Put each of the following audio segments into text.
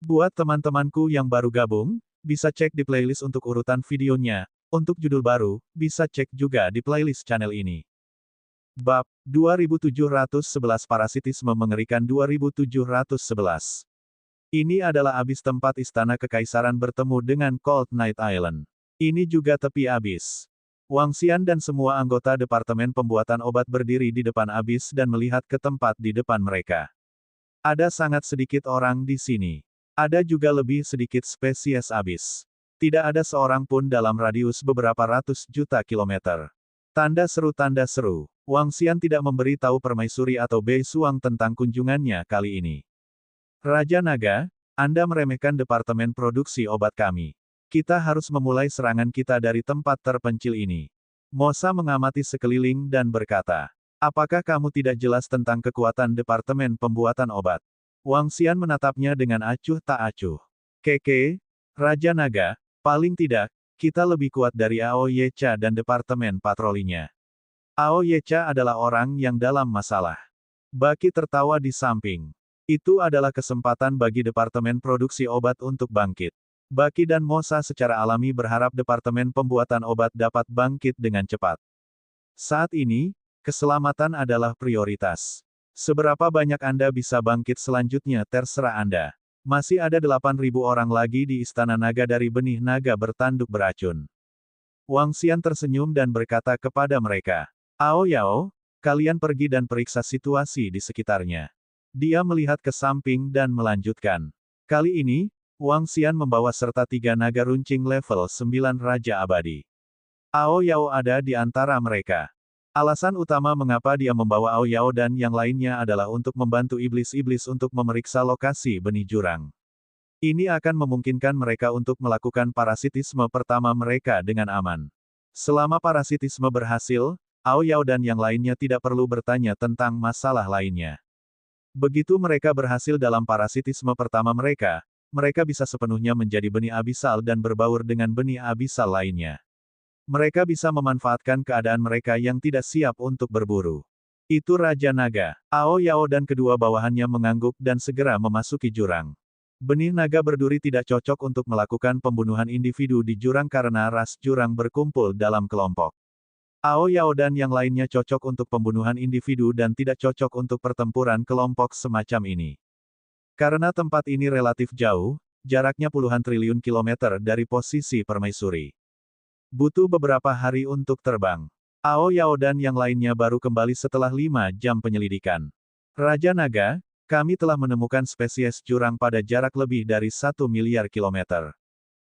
Buat teman-temanku yang baru gabung, bisa cek di playlist untuk urutan videonya. Untuk judul baru, bisa cek juga di playlist channel ini. Bab 2711 Parasitisme Mengerikan 2711. Ini adalah abis tempat istana kekaisaran bertemu dengan Cold Night Island. Ini juga tepi abis. Wang Xian dan semua anggota Departemen Pembuatan Obat berdiri di depan abis dan melihat ke tempat di depan mereka. Ada sangat sedikit orang di sini. Ada juga lebih sedikit spesies abis. Tidak ada seorang pun dalam radius beberapa ratus juta kilometer. Tanda seru, tanda seru. Wang Xian tidak memberi tahu permaisuri atau Bei Suang tentang kunjungannya kali ini. Raja Naga, Anda meremehkan departemen produksi obat kami. Kita harus memulai serangan kita dari tempat terpencil ini. Mosa mengamati sekeliling dan berkata, apakah kamu tidak jelas tentang kekuatan departemen pembuatan obat? Wang Xian menatapnya dengan acuh tak acuh. Keke, Raja Naga, paling tidak, kita lebih kuat dari Ao Yecha dan departemen patrolinya. Ao Yecha adalah orang yang dalam masalah. Baki tertawa di samping. Itu adalah kesempatan bagi departemen produksi obat untuk bangkit. Baki dan Mosa secara alami berharap departemen pembuatan obat dapat bangkit dengan cepat. Saat ini, keselamatan adalah prioritas. Seberapa banyak Anda bisa bangkit selanjutnya terserah Anda. Masih ada 8.000 orang lagi di Istana Naga dari benih naga bertanduk beracun. Wang Xian tersenyum dan berkata kepada mereka, Ao Yao, kalian pergi dan periksa situasi di sekitarnya. Dia melihat ke samping dan melanjutkan. Kali ini, Wang Xian membawa serta 3 naga runcing level 9 Raja Abadi. Ao Yao ada di antara mereka. Alasan utama mengapa dia membawa Ao Yao dan yang lainnya adalah untuk membantu iblis-iblis untuk memeriksa lokasi benih jurang. Ini akan memungkinkan mereka untuk melakukan parasitisme pertama mereka dengan aman. Selama parasitisme berhasil, Ao Yao dan yang lainnya tidak perlu bertanya tentang masalah lainnya. Begitu mereka berhasil dalam parasitisme pertama mereka bisa sepenuhnya menjadi benih abisal dan berbaur dengan benih abisal lainnya. Mereka bisa memanfaatkan keadaan mereka yang tidak siap untuk berburu. Itu Raja Naga. Ao Yao dan kedua bawahannya mengangguk dan segera memasuki jurang. Benih naga berduri tidak cocok untuk melakukan pembunuhan individu di jurang karena ras jurang berkumpul dalam kelompok. Ao Yao dan yang lainnya cocok untuk pembunuhan individu dan tidak cocok untuk pertempuran kelompok semacam ini. Karena tempat ini relatif jauh, jaraknya puluhan triliun kilometer dari posisi permaisuri. Butuh beberapa hari untuk terbang. Ao Yao dan yang lainnya baru kembali setelah 5 jam penyelidikan. Raja Naga, kami telah menemukan spesies jurang pada jarak lebih dari 1 miliar kilometer.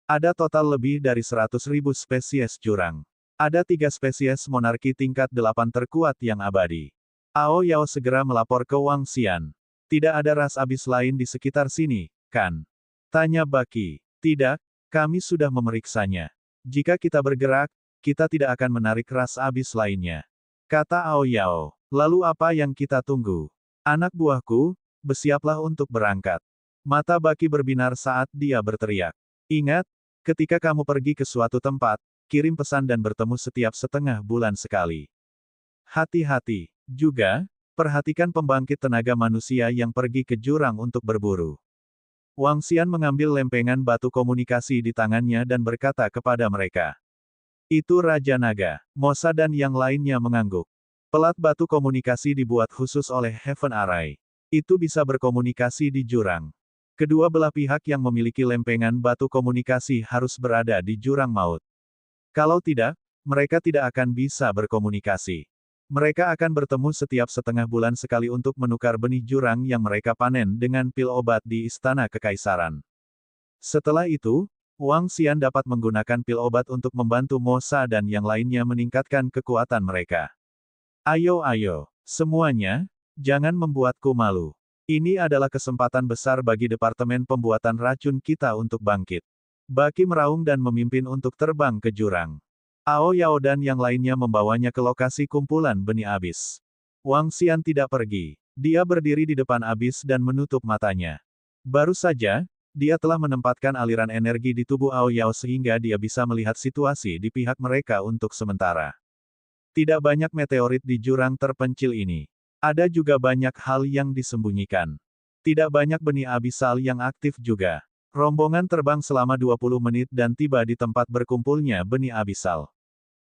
Ada total lebih dari 100.000 spesies jurang. Ada 3 spesies monarki tingkat 8 terkuat yang abadi. Ao Yao segera melapor ke Wang Xian. Tidak ada ras abis lain di sekitar sini, kan? Tanya Baki. Tidak, kami sudah memeriksanya. Jika kita bergerak, kita tidak akan menarik ras abis lainnya. Kata Ao Yao. Lalu apa yang kita tunggu? Anak buahku, bersiaplah untuk berangkat. Mata Baki berbinar saat dia berteriak. Ingat, ketika kamu pergi ke suatu tempat, kirim pesan dan bertemu setiap setengah bulan sekali. Hati-hati. Juga, perhatikan pembangkit tenaga manusia yang pergi ke jurang untuk berburu. Wang Xian mengambil lempengan batu komunikasi di tangannya dan berkata kepada mereka. Itu Raja Naga, Mosa dan yang lainnya mengangguk. Pelat batu komunikasi dibuat khusus oleh Heaven Array. Itu bisa berkomunikasi di jurang. Kedua belah pihak yang memiliki lempengan batu komunikasi harus berada di jurang maut. Kalau tidak, mereka tidak akan bisa berkomunikasi. Mereka akan bertemu setiap setengah bulan sekali untuk menukar benih jurang yang mereka panen dengan pil obat di Istana Kekaisaran. Setelah itu, Wang Xian dapat menggunakan pil obat untuk membantu Mosa dan yang lainnya meningkatkan kekuatan mereka. Ayo, semuanya, jangan membuatku malu. Ini adalah kesempatan besar bagi Departemen Pembuatan Racun kita untuk bangkit. Baki meraung dan memimpin untuk terbang ke jurang. Ao Yao dan yang lainnya membawanya ke lokasi kumpulan benih abis. Wang Xian tidak pergi. Dia berdiri di depan abis dan menutup matanya. Baru saja, dia telah menempatkan aliran energi di tubuh Ao Yao sehingga dia bisa melihat situasi di pihak mereka untuk sementara. Tidak banyak meteorit di jurang terpencil ini. Ada juga banyak hal yang disembunyikan. Tidak banyak benih abisal yang aktif juga. Rombongan terbang selama 20 menit dan tiba di tempat berkumpulnya benih abisal.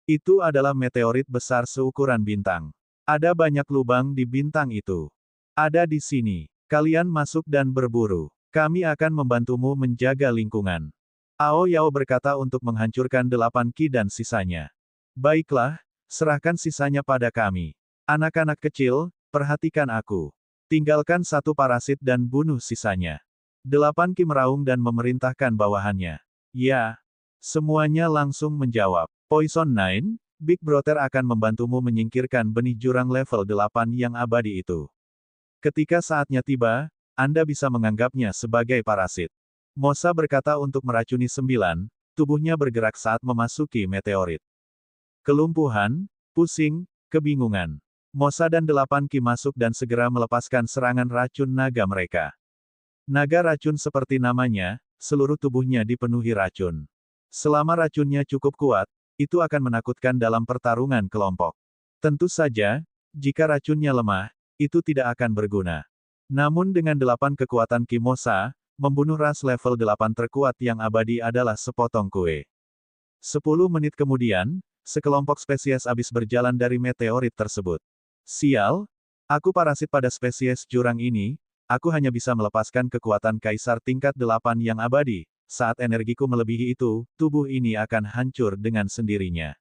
Itu adalah meteorit besar seukuran bintang. Ada banyak lubang di bintang itu. Ada di sini. Kalian masuk dan berburu. Kami akan membantumu menjaga lingkungan. Ao Yao berkata untuk menghancurkan 8 ki dan sisanya. Baiklah, serahkan sisanya pada kami. Anak-anak kecil, perhatikan aku. Tinggalkan satu parasit dan bunuh sisanya. 8 ki meraung dan memerintahkan bawahannya. Ya. Semuanya langsung menjawab. Poison Nine, Big Brother akan membantumu menyingkirkan benih jurang level 8 yang abadi itu. Ketika saatnya tiba, Anda bisa menganggapnya sebagai parasit. Mosa berkata untuk meracuni 9, tubuhnya bergerak saat memasuki meteorit. Kelumpuhan, pusing, kebingungan. Mosa dan 8 ki masuk dan segera melepaskan serangan racun naga mereka. Naga racun seperti namanya, seluruh tubuhnya dipenuhi racun. Selama racunnya cukup kuat, itu akan menakutkan dalam pertarungan kelompok. Tentu saja, jika racunnya lemah, itu tidak akan berguna. Namun dengan 8 kekuatan Ki Mosa, membunuh ras level 8 terkuat yang abadi adalah sepotong kue. 10 menit kemudian, sekelompok spesies abis berjalan dari meteorit tersebut. Sial, aku parasit pada spesies jurang ini, aku hanya bisa melepaskan kekuatan kaisar tingkat 8 yang abadi. Saat energiku melebihi itu, tubuh ini akan hancur dengan sendirinya.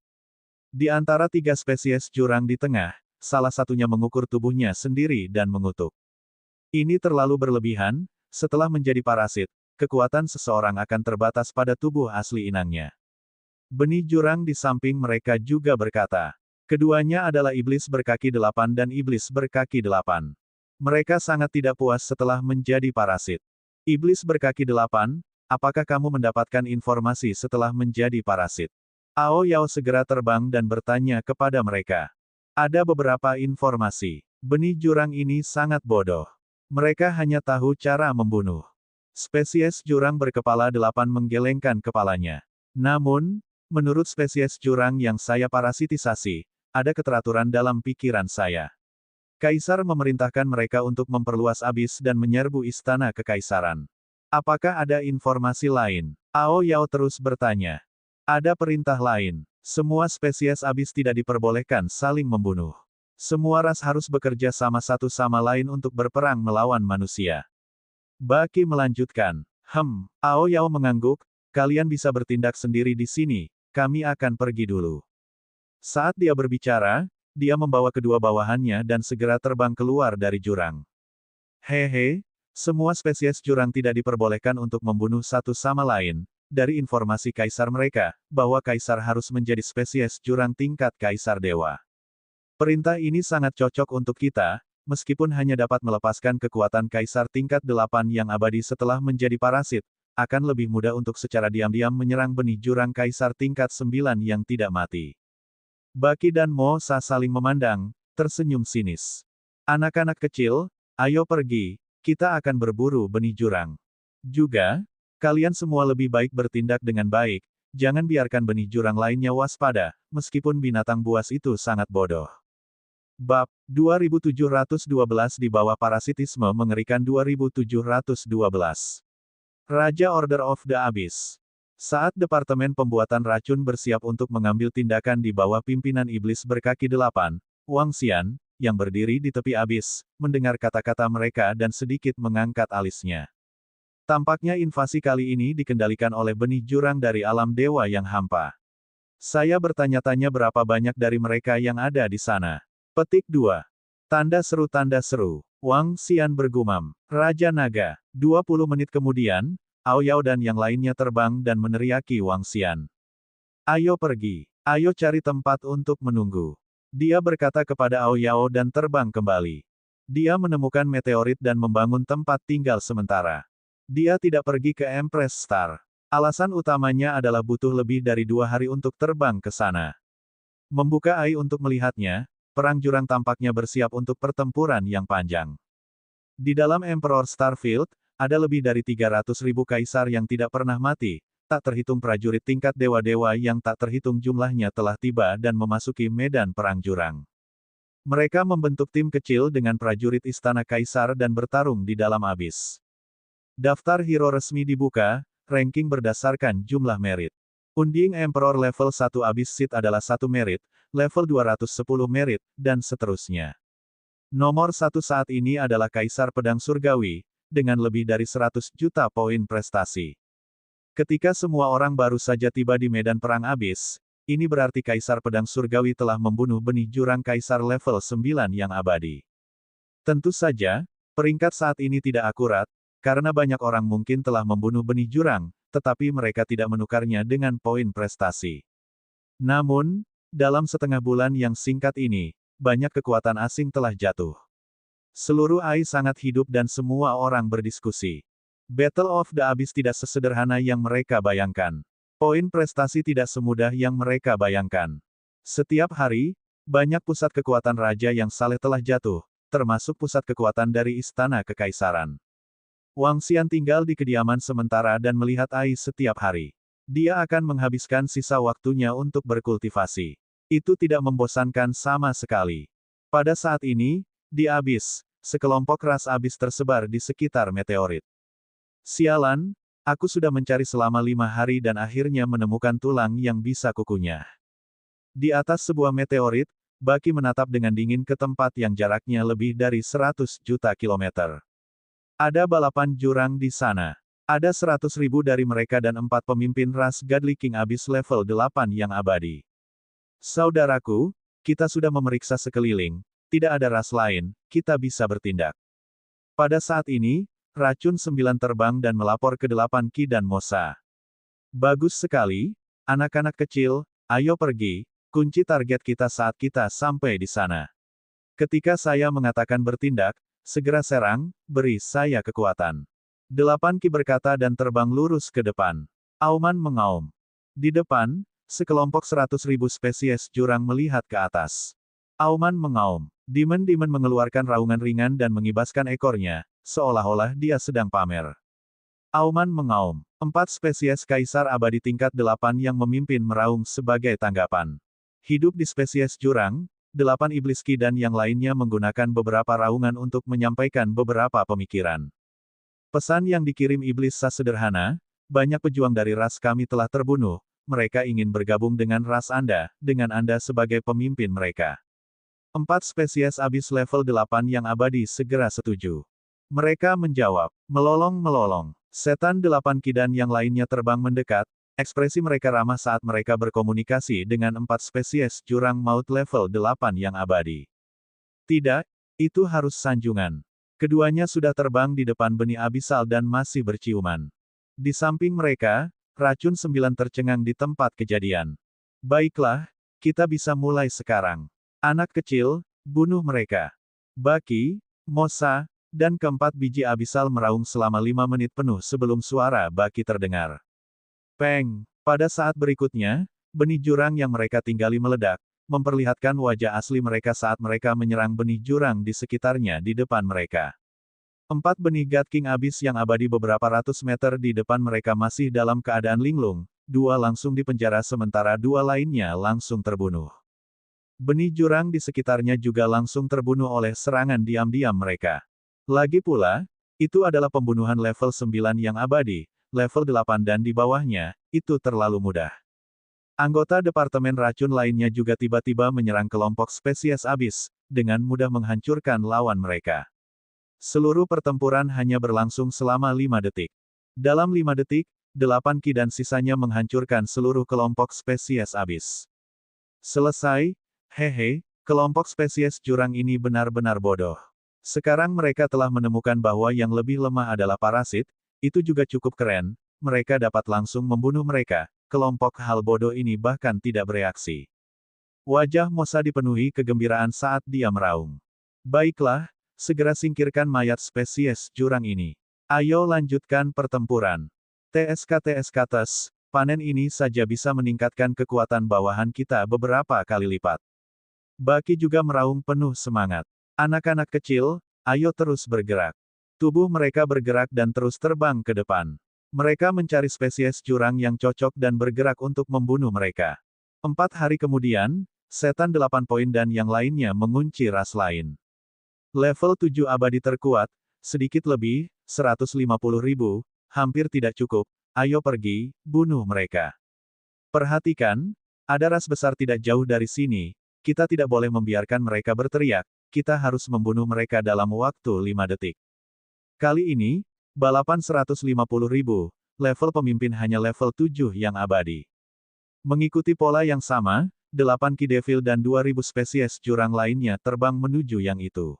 Di antara 3 spesies jurang di tengah, salah satunya mengukur tubuhnya sendiri dan mengutuk. Ini terlalu berlebihan, setelah menjadi parasit, kekuatan seseorang akan terbatas pada tubuh asli inangnya. Benih jurang di samping mereka juga berkata. Keduanya adalah iblis berkaki 8 dan iblis berkaki 8. Mereka sangat tidak puas setelah menjadi parasit. Iblis berkaki 8, apakah kamu mendapatkan informasi setelah menjadi parasit? Ao Yao segera terbang dan bertanya kepada mereka. Ada beberapa informasi. Benih jurang ini sangat bodoh. Mereka hanya tahu cara membunuh. Spesies jurang berkepala 8 menggelengkan kepalanya. Namun, menurut spesies jurang yang saya parasitisasi, ada keteraturan dalam pikiran saya. Kaisar memerintahkan mereka untuk memperluas abis dan menyerbu istana kekaisaran. Apakah ada informasi lain? Ao Yao terus bertanya. Ada perintah lain. Semua spesies abis tidak diperbolehkan saling membunuh. Semua ras harus bekerja sama satu sama lain untuk berperang melawan manusia. Baki melanjutkan. Ao Yao mengangguk, kalian bisa bertindak sendiri di sini, kami akan pergi dulu. Saat dia berbicara, dia membawa kedua bawahannya dan segera terbang keluar dari jurang. Hehe, semua spesies jurang tidak diperbolehkan untuk membunuh satu sama lain. Dari informasi kaisar mereka, bahwa kaisar harus menjadi spesies jurang tingkat kaisar dewa. Perintah ini sangat cocok untuk kita, meskipun hanya dapat melepaskan kekuatan kaisar tingkat 8 yang abadi setelah menjadi parasit, akan lebih mudah untuk secara diam-diam menyerang benih jurang kaisar tingkat 9 yang tidak mati. Baki dan Mosa saling memandang, tersenyum sinis. Anak-anak kecil, ayo pergi, kita akan berburu benih jurang. Juga, kalian semua lebih baik bertindak dengan baik, jangan biarkan benih jurang lainnya waspada, meskipun binatang buas itu sangat bodoh. Bab 2712 di bawah parasitisme mengerikan 2712. Raja Order of the Abyss. Saat Departemen Pembuatan Racun bersiap untuk mengambil tindakan di bawah pimpinan iblis berkaki 8, Wang Xian, yang berdiri di tepi abis, mendengar kata-kata mereka dan sedikit mengangkat alisnya. Tampaknya invasi kali ini dikendalikan oleh benih jurang dari alam dewa yang hampa. Saya bertanya-tanya berapa banyak dari mereka yang ada di sana. Petik 2. Tanda seru. Wang Xian bergumam. Raja Naga. 20 menit kemudian, Ao Yao dan yang lainnya terbang dan meneriaki Wang Xian. Ayo pergi. Ayo cari tempat untuk menunggu. Dia berkata kepada Ao Yao dan terbang kembali. Dia menemukan meteorit dan membangun tempat tinggal sementara. Dia tidak pergi ke Empress Star. Alasan utamanya adalah butuh lebih dari 2 hari untuk terbang ke sana. Membuka AI untuk melihatnya, perang jurang tampaknya bersiap untuk pertempuran yang panjang. Di dalam Emperor Starfield, ada lebih dari 300.000 kaisar yang tidak pernah mati, tak terhitung prajurit tingkat dewa-dewa yang tak terhitung jumlahnya telah tiba dan memasuki medan perang jurang. Mereka membentuk tim kecil dengan prajurit Istana Kaisar dan bertarung di dalam abis. Daftar hero resmi dibuka, ranking berdasarkan jumlah merit. Unding Emperor level 1 Abyss Seed adalah 1 merit, level 210 merit, dan seterusnya. Nomor 1 saat ini adalah Kaisar Pedang Surgawi, dengan lebih dari 100 juta poin prestasi. Ketika semua orang baru saja tiba di medan perang Abyss, ini berarti Kaisar Pedang Surgawi telah membunuh benih jurang Kaisar level 9 yang abadi. Tentu saja, peringkat saat ini tidak akurat, karena banyak orang mungkin telah membunuh benih jurang, tetapi mereka tidak menukarnya dengan poin prestasi. Namun, dalam setengah bulan yang singkat ini, banyak kekuatan asing telah jatuh. Seluruh AI sangat hidup dan semua orang berdiskusi. Battle of the Abyss tidak sesederhana yang mereka bayangkan. Poin prestasi tidak semudah yang mereka bayangkan. Setiap hari, banyak pusat kekuatan raja yang saleh telah jatuh, termasuk pusat kekuatan dari Istana Kekaisaran. Wang Xian tinggal di kediaman sementara dan melihat AI setiap hari. Dia akan menghabiskan sisa waktunya untuk berkultivasi. Itu tidak membosankan sama sekali. Pada saat ini, di Abyss, sekelompok ras Abyss tersebar di sekitar meteorit. Sialan, aku sudah mencari selama 5 hari dan akhirnya menemukan tulang yang bisa kukunyah. Di atas sebuah meteorit, Baki menatap dengan dingin ke tempat yang jaraknya lebih dari 100 juta kilometer. Ada balapan jurang di sana. Ada 100.000 dari mereka dan 4 pemimpin ras Godly King Abyss level 8 yang abadi. Saudaraku, kita sudah memeriksa sekeliling, tidak ada ras lain, kita bisa bertindak. Pada saat ini, Racun 9 terbang dan melapor ke 8 Ki dan Mosa. Bagus sekali, anak-anak kecil, ayo pergi, kunci target kita saat kita sampai di sana. Ketika saya mengatakan bertindak, segera serang, beri saya kekuatan. 8 Ki berkata dan terbang lurus ke depan. Auman mengaum. Di depan, sekelompok 100.000 spesies jurang melihat ke atas. Auman mengaum. Demon-demon mengeluarkan raungan ringan dan mengibaskan ekornya, seolah-olah dia sedang pamer. Auman mengaum. 4 spesies kaisar abadi tingkat 8 yang memimpin meraung sebagai tanggapan. Hidup di spesies jurang, 8 iblis Ki dan yang lainnya menggunakan beberapa raungan untuk menyampaikan beberapa pemikiran. Pesan yang dikirim iblis sederhana, banyak pejuang dari ras kami telah terbunuh, mereka ingin bergabung dengan ras Anda, dengan Anda sebagai pemimpin mereka. 4 spesies Abyss level 8 yang abadi segera setuju. Mereka menjawab, melolong-melolong. Setan 8 Ki dan yang lainnya terbang mendekat, ekspresi mereka ramah saat mereka berkomunikasi dengan 4 spesies jurang maut level 8 yang abadi. Tidak, itu harus sanjungan. Keduanya sudah terbang di depan benih abisal dan masih berciuman. Di samping mereka, Racun 9 tercengang di tempat kejadian. Baiklah, kita bisa mulai sekarang. Anak kecil, bunuh mereka. Baki, Mosa, dan keempat biji abisal meraung selama 5 menit penuh sebelum suara Baki terdengar. Peng! Pada saat berikutnya, benih jurang yang mereka tinggali meledak, memperlihatkan wajah asli mereka saat mereka menyerang benih jurang di sekitarnya di depan mereka. 4 benih God King Abyss yang abadi beberapa ratus meter di depan mereka masih dalam keadaan linglung, 2 langsung dipenjara sementara 2 lainnya langsung terbunuh. Benih jurang di sekitarnya juga langsung terbunuh oleh serangan diam-diam mereka. Lagi pula, itu adalah pembunuhan level 9 yang abadi, level 8 dan di bawahnya, itu terlalu mudah. Anggota Departemen Racun lainnya juga tiba-tiba menyerang kelompok spesies Abyss, dengan mudah menghancurkan lawan mereka. Seluruh pertempuran hanya berlangsung selama 5 detik. Dalam 5 detik, 8 Ki dan sisanya menghancurkan seluruh kelompok spesies Abyss. Selesai, hehe, kelompok spesies jurang ini benar-benar bodoh. Sekarang mereka telah menemukan bahwa yang lebih lemah adalah parasit, itu juga cukup keren, mereka dapat langsung membunuh mereka, kelompok hal bodoh ini bahkan tidak bereaksi. Wajah Mosa dipenuhi kegembiraan saat dia meraung. Baiklah, segera singkirkan mayat spesies jurang ini. Ayo lanjutkan pertempuran. TSK-TSK-TES, panen ini saja bisa meningkatkan kekuatan bawahan kita beberapa kali lipat. Baki juga meraung penuh semangat. Anak-anak kecil, ayo terus bergerak. Tubuh mereka bergerak dan terus terbang ke depan. Mereka mencari spesies jurang yang cocok dan bergerak untuk membunuh mereka. 4 hari kemudian, setan 8 poin dan yang lainnya mengunci ras lain. Level 7 abadi terkuat, sedikit lebih, 150.000, hampir tidak cukup, ayo pergi, bunuh mereka. Perhatikan, ada ras besar tidak jauh dari sini, kita tidak boleh membiarkan mereka berteriak, kita harus membunuh mereka dalam waktu 5 detik. Kali ini, balapan 150.000, level pemimpin hanya level 7 yang abadi. Mengikuti pola yang sama, 8 Ki Devil dan 2000 spesies jurang lainnya terbang menuju yang itu.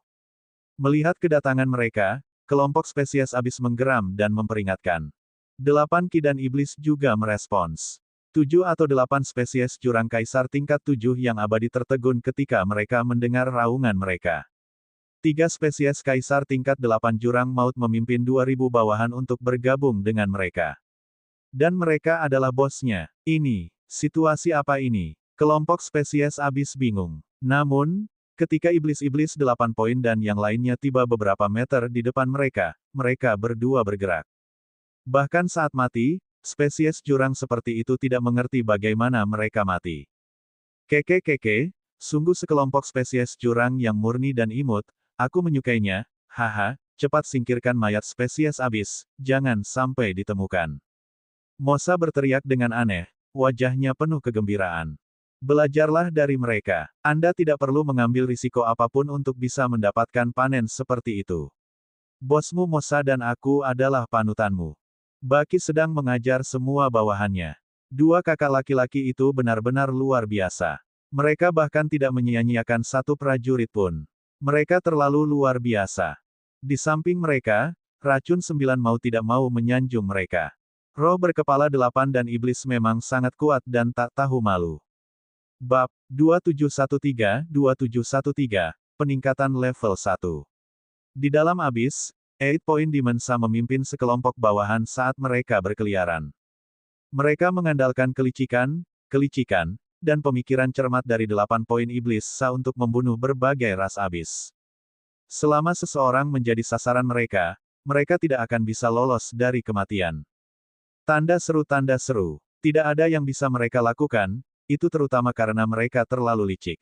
Melihat kedatangan mereka, kelompok spesies abis menggeram dan memperingatkan. 8 Ki dan Iblis juga merespons. 7 atau 8 spesies jurang kaisar tingkat 7 yang abadi tertegun ketika mereka mendengar raungan mereka. 3 spesies kaisar tingkat 8 jurang maut memimpin 2000 bawahan untuk bergabung dengan mereka. Dan mereka adalah bosnya. Ini, situasi apa ini? Kelompok spesies abis bingung. Namun, ketika iblis-iblis 8 poin dan yang lainnya tiba beberapa meter di depan mereka, mereka berdua bergerak. Bahkan saat mati, spesies jurang seperti itu tidak mengerti bagaimana mereka mati. Keke, sungguh sekelompok spesies jurang yang murni dan imut, aku menyukainya, haha, cepat singkirkan mayat spesies abis, jangan sampai ditemukan. Mosa berteriak dengan aneh, wajahnya penuh kegembiraan. Belajarlah dari mereka. Anda tidak perlu mengambil risiko apapun untuk bisa mendapatkan panen seperti itu. Bosmu Mosa dan aku adalah panutanmu. Baki sedang mengajar semua bawahannya. 2 kakak laki-laki itu benar-benar luar biasa. Mereka bahkan tidak menyia-nyiakan satu prajurit pun. Mereka terlalu luar biasa. Di samping mereka, racun 9 mau tidak mau menyanjung mereka. Roh berkepala 8 dan iblis memang sangat kuat dan tak tahu malu. Bab 2713, peningkatan level 1. Di dalam abis, 8 Point Dimensa memimpin sekelompok bawahan saat mereka berkeliaran. Mereka mengandalkan kelicikan, dan pemikiran cermat dari 8 poin iblis Sa untuk membunuh berbagai ras abis. Selama seseorang menjadi sasaran mereka, mereka tidak akan bisa lolos dari kematian. Tanda seru. Tidak ada yang bisa mereka lakukan, itu terutama karena mereka terlalu licik.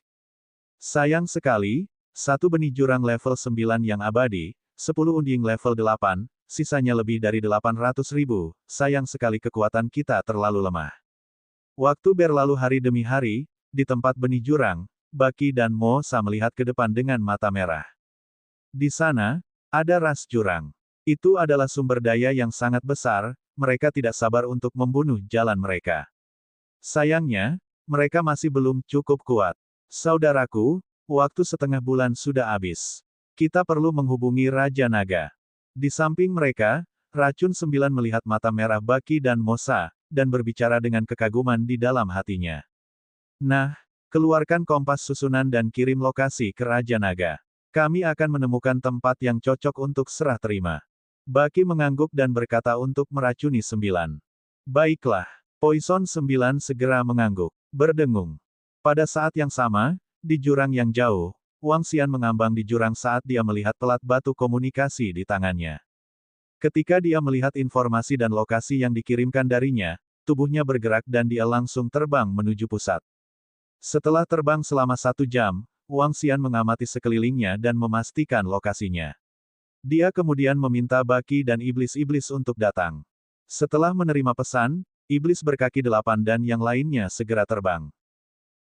Sayang sekali, satu benih jurang level 9 yang abadi, 10 unding level 8, sisanya lebih dari 800.000, sayang sekali kekuatan kita terlalu lemah. Waktu berlalu hari demi hari, di tempat benih jurang, Baki dan Mosa melihat ke depan dengan mata merah. Di sana, ada ras jurang. Itu adalah sumber daya yang sangat besar, mereka tidak sabar untuk membunuh jalan mereka. Sayangnya, mereka masih belum cukup kuat. Saudaraku, waktu setengah bulan sudah habis. Kita perlu menghubungi Raja Naga. Di samping mereka, racun 9 melihat mata merah Baki dan Mosa, dan berbicara dengan kekaguman di dalam hatinya. Nah, keluarkan kompas susunan dan kirim lokasi ke Raja Naga. Kami akan menemukan tempat yang cocok untuk serah terima. Baki mengangguk dan berkata untuk meracuni 9. Baiklah. Poison 9 segera mengangguk. Berdengung. Pada saat yang sama, di jurang yang jauh, Wang Xian mengambang di jurang saat dia melihat pelat batu komunikasi di tangannya. Ketika dia melihat informasi dan lokasi yang dikirimkan darinya, tubuhnya bergerak dan dia langsung terbang menuju pusat. Setelah terbang selama 1 jam, Wang Xian mengamati sekelilingnya dan memastikan lokasinya. Dia kemudian meminta Baki dan iblis-iblis untuk datang. Setelah menerima pesan, Iblis berkaki 8 dan yang lainnya segera terbang.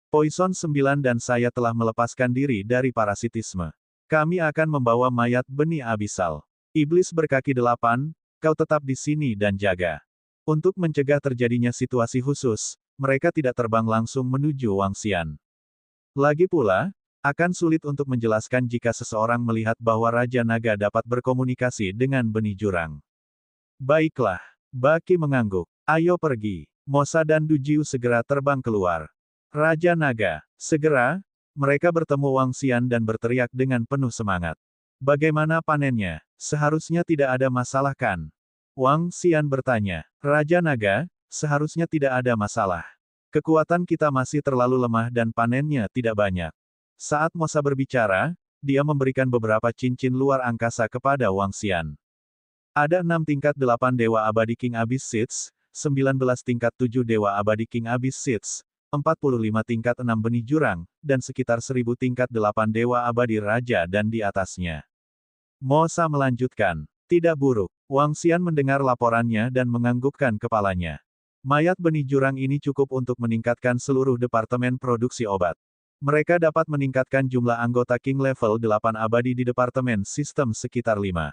Poison 9 dan saya telah melepaskan diri dari parasitisme. Kami akan membawa mayat benih abisal. Iblis berkaki 8, kau tetap di sini dan jaga. Untuk mencegah terjadinya situasi khusus, mereka tidak terbang langsung menuju Wang Xian. Lagi pula, akan sulit untuk menjelaskan jika seseorang melihat bahwa Raja Naga dapat berkomunikasi dengan benih jurang. Baiklah, Baki mengangguk. Ayo pergi. Mosa dan Dujiu segera terbang keluar. Raja Naga. Segera, mereka bertemu Wang Xian dan berteriak dengan penuh semangat. Bagaimana panennya? Seharusnya tidak ada masalah kan? Wang Xian bertanya. Raja Naga, seharusnya tidak ada masalah. Kekuatan kita masih terlalu lemah dan panennya tidak banyak. Saat Mosa berbicara, dia memberikan beberapa cincin luar angkasa kepada Wang Xian. Ada 6 tingkat 8 Dewa Abadi King Abyss Seeds, 19 tingkat 7 Dewa Abadi King Abyss Seeds, 45 tingkat 6 benih jurang, dan sekitar 1000 tingkat 8 dewa abadi raja dan di atasnya. Mosa melanjutkan. Tidak buruk. Wang Xian mendengar laporannya dan menganggukkan kepalanya. Mayat benih jurang ini cukup untuk meningkatkan seluruh departemen produksi obat. Mereka dapat meningkatkan jumlah anggota King level 8 abadi di departemen sistem sekitar 5.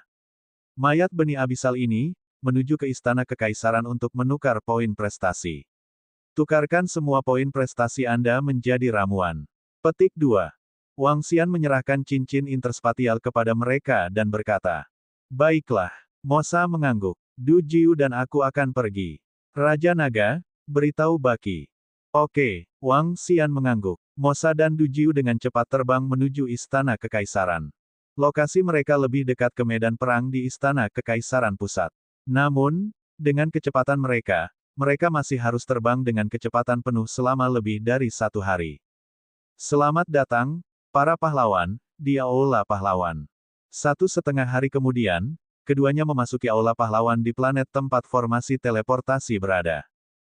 Mayat benih abisal ini, menuju ke istana kekaisaran untuk menukar poin prestasi. Tukarkan semua poin prestasi Anda menjadi ramuan. Petik 2. Wang Xian menyerahkan cincin interspatial kepada mereka dan berkata, "Baiklah." Mosa mengangguk. "Du Jiu dan aku akan pergi. Raja Naga, beritahu Baki." "Oke." Wang Xian mengangguk. Mosa dan Du Jiu dengan cepat terbang menuju istana kekaisaran. Lokasi mereka lebih dekat ke medan perang di istana kekaisaran pusat. Namun, dengan kecepatan mereka masih harus terbang dengan kecepatan penuh selama lebih dari 1 hari. Selamat datang, para pahlawan, di Aula Pahlawan. 1,5 hari kemudian, keduanya memasuki Aula Pahlawan di planet tempat formasi teleportasi berada.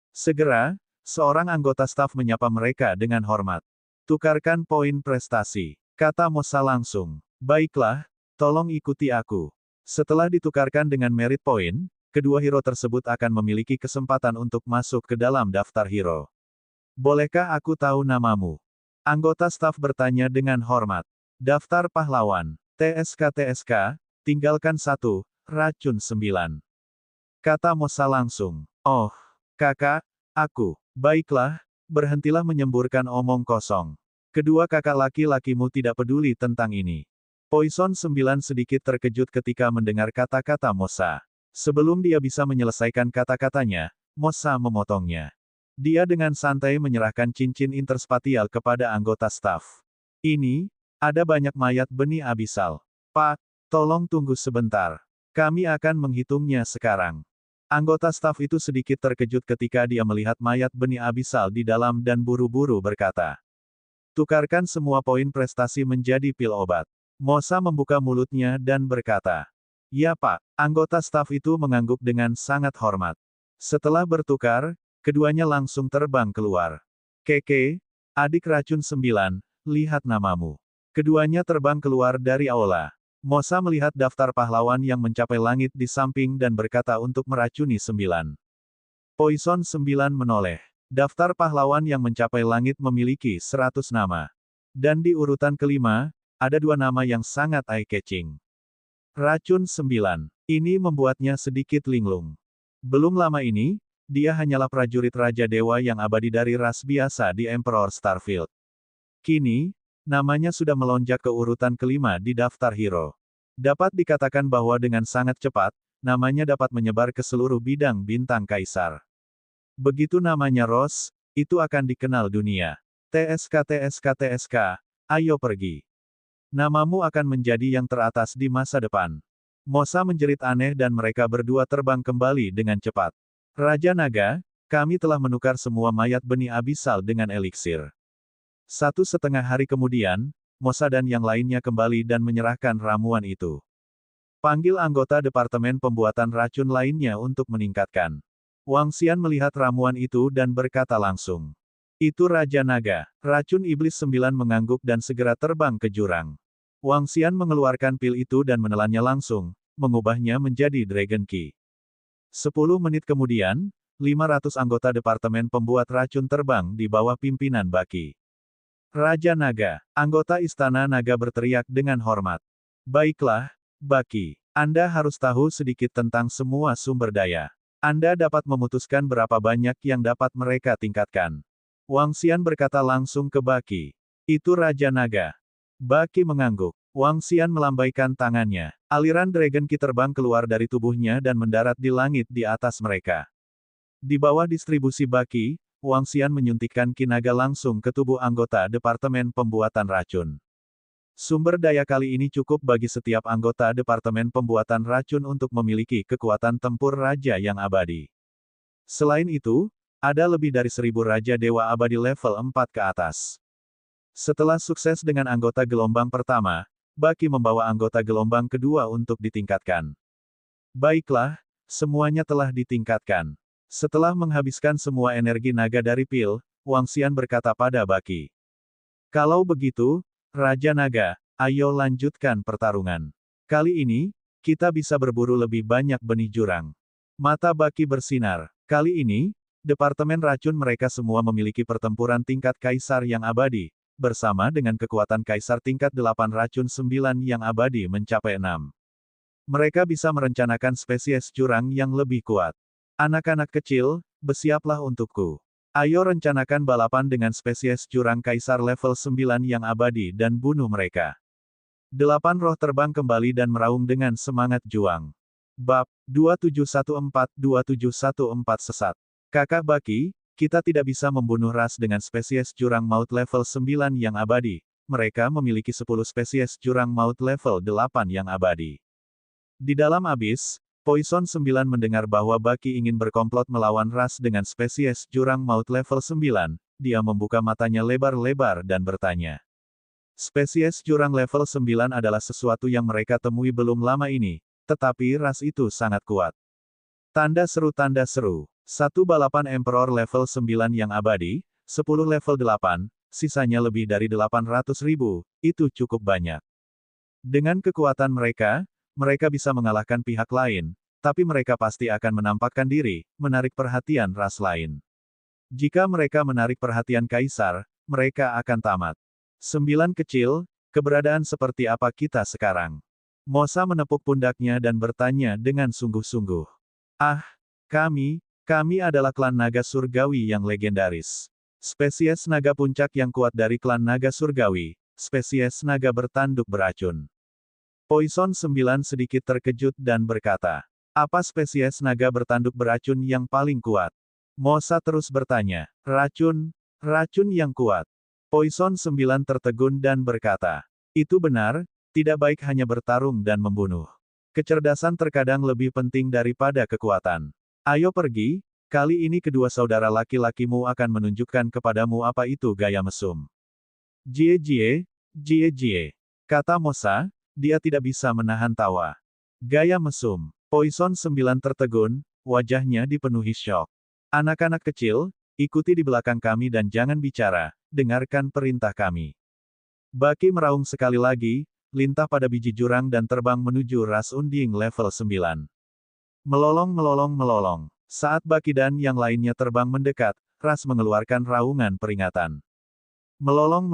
Segera, seorang anggota staf menyapa mereka dengan hormat. "Tukarkan poin prestasi," kata Mosa langsung. "Baiklah, tolong ikuti aku." Setelah ditukarkan dengan merit point, kedua hero tersebut akan memiliki kesempatan untuk masuk ke dalam daftar hero. "Bolehkah aku tahu namamu?" Anggota staf bertanya dengan hormat. "Daftar pahlawan. TSK, tinggalkan 1, racun 9." Kata Mosa langsung. "Oh, kakak, aku." "Baiklah, berhentilah menyemburkan omong kosong. Kedua kakak laki-lakimu tidak peduli tentang ini." Poison 9 sedikit terkejut ketika mendengar kata-kata Mosa. Sebelum dia bisa menyelesaikan kata-katanya, Mosa memotongnya. Dia dengan santai menyerahkan cincin interspatial kepada anggota staf. "Ini, ada banyak mayat benih abisal. Pak, tolong tunggu sebentar. Kami akan menghitungnya sekarang." Anggota staf itu sedikit terkejut ketika dia melihat mayat benih abisal di dalam dan buru-buru berkata, "Tukarkan semua poin prestasi menjadi pil obat." Mosa membuka mulutnya dan berkata, "Ya Pak." Anggota staf itu mengangguk dengan sangat hormat. Setelah bertukar, keduanya langsung terbang keluar. "Keke, adik racun 9, lihat namamu." Keduanya terbang keluar dari aula. Mosa melihat daftar pahlawan yang mencapai langit di samping dan berkata untuk meracuni 9. Poison 9 menoleh. Daftar pahlawan yang mencapai langit memiliki 100 nama. Dan di urutan kelima, ada 2 nama yang sangat eye-catching. Racun 9. Ini membuatnya sedikit linglung. Belum lama ini, dia hanyalah prajurit Raja Dewa yang abadi dari ras biasa di Emperor Starfield. Kini, namanya sudah melonjak ke urutan kelima di daftar hero. Dapat dikatakan bahwa dengan sangat cepat, namanya dapat menyebar ke seluruh bidang bintang kaisar. Begitu namanya Ross, itu akan dikenal dunia. TSK, ayo pergi. Namamu akan menjadi yang teratas di masa depan." Mosa menjerit aneh dan mereka berdua terbang kembali dengan cepat. "Raja Naga, kami telah menukar semua mayat benih abisal dengan eliksir." 1,5 hari kemudian, Mosa dan yang lainnya kembali dan menyerahkan ramuan itu. "Panggil anggota departemen pembuatan racun lainnya untuk meningkatkan." Wang Xian melihat ramuan itu dan berkata langsung. "Itu Raja Naga." Racun Iblis 9 mengangguk dan segera terbang ke jurang. Wang Xian mengeluarkan pil itu dan menelannya langsung, mengubahnya menjadi Dragon Key. 10 menit kemudian, 500 anggota departemen pembuat racun terbang di bawah pimpinan Baki. "Raja Naga." Anggota Istana Naga berteriak dengan hormat. "Baiklah, Baki. Anda harus tahu sedikit tentang semua sumber daya. Anda dapat memutuskan berapa banyak yang dapat mereka tingkatkan." Wang Xian berkata langsung ke Baki. "Itu Raja Naga." Baki mengangguk. Wang Xian melambaikan tangannya. Aliran Dragon Ki terbang keluar dari tubuhnya dan mendarat di langit di atas mereka. Di bawah distribusi Baki, Wang Xian menyuntikkan Ki Naga langsung ke tubuh anggota Departemen Pembuatan Racun. Sumber daya kali ini cukup bagi setiap anggota Departemen Pembuatan Racun untuk memiliki kekuatan tempur raja yang abadi. Selain itu, ada lebih dari 1000 Raja Dewa Abadi level 4 ke atas. Setelah sukses dengan anggota gelombang pertama, Baki membawa anggota gelombang kedua untuk ditingkatkan. Baiklah, semuanya telah ditingkatkan. Setelah menghabiskan semua energi naga dari pil, Wang Xian berkata pada Baki. Kalau begitu, Raja Naga, ayo lanjutkan pertarungan. Kali ini, kita bisa berburu lebih banyak benih jurang. Mata Baki bersinar. Kali ini, Departemen Racun mereka semua memiliki pertempuran tingkat Kaisar yang abadi, bersama dengan kekuatan Kaisar tingkat 8 racun 9 yang abadi mencapai 6. Mereka bisa merencanakan spesies jurang yang lebih kuat. Anak-anak kecil, bersiaplah untukku. Ayo rencanakan balapan dengan spesies jurang Kaisar level 9 yang abadi dan bunuh mereka. 8 roh terbang kembali dan meraung dengan semangat juang. Bab 2714-2714 Sesat. Kakak Baki, kita tidak bisa membunuh ras dengan spesies jurang maut level 9 yang abadi. Mereka memiliki 10 spesies jurang maut level 8 yang abadi. Di dalam abis, Poison 9 mendengar bahwa Baki ingin berkomplot melawan ras dengan spesies jurang maut level 9, dia membuka matanya lebar-lebar dan bertanya. Spesies jurang level 9 adalah sesuatu yang mereka temui belum lama ini, tetapi ras itu sangat kuat. Tanda seru. Satu balapan Emperor level 9 yang abadi, 10 level 8, sisanya lebih dari 800.000, itu cukup banyak. Dengan kekuatan mereka bisa mengalahkan pihak lain, tapi mereka pasti akan menampakkan diri, menarik perhatian ras lain. Jika mereka menarik perhatian Kaisar, mereka akan tamat. 9 kecil, keberadaan seperti apa kita sekarang? Mosa menepuk pundaknya dan bertanya dengan sungguh-sungguh. Ah, kami adalah klan naga surgawi yang legendaris. Spesies naga puncak yang kuat dari klan naga surgawi, spesies naga bertanduk beracun. Poison 9 sedikit terkejut dan berkata, apa spesies naga bertanduk beracun yang paling kuat? Mosa terus bertanya, racun yang kuat. Poison 9 tertegun dan berkata, itu benar, tidak baik hanya bertarung dan membunuh. Kecerdasan terkadang lebih penting daripada kekuatan. Ayo pergi, kali ini kedua saudara laki-lakimu akan menunjukkan kepadamu apa itu gaya mesum. Jie, kata Mosa, dia tidak bisa menahan tawa. Gaya mesum. Poison 9 tertegun, wajahnya dipenuhi syok. Anak-anak kecil, ikuti di belakang kami dan jangan bicara, dengarkan perintah kami. Baki meraung sekali lagi, lintah pada biji jurang dan terbang menuju ras unding level 9. Melolong. Saat Baki dan yang lainnya terbang mendekat, ras mengeluarkan raungan peringatan. Melolong.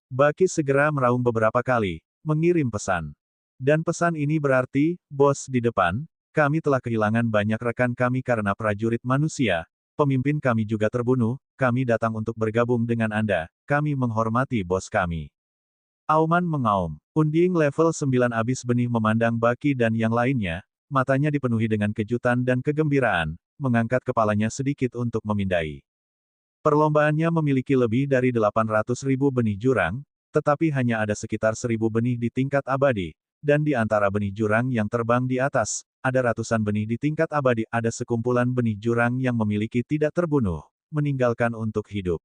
Baki segera meraung beberapa kali, mengirim pesan. Dan pesan ini berarti, bos di depan, kami telah kehilangan banyak rekan kami karena prajurit manusia, pemimpin kami juga terbunuh, kami datang untuk bergabung dengan Anda, kami menghormati bos kami. Auman mengaum. Unding level 9 abis benih memandang Baki dan yang lainnya, matanya dipenuhi dengan kejutan dan kegembiraan, mengangkat kepalanya sedikit untuk memindai. Perlombaannya memiliki lebih dari 800.000 benih jurang, tetapi hanya ada sekitar 1.000 benih di tingkat abadi, dan di antara benih jurang yang terbang di atas, ada ratusan benih di tingkat abadi, ada sekumpulan benih jurang yang memiliki tidak terbunuh, meninggalkan untuk hidup.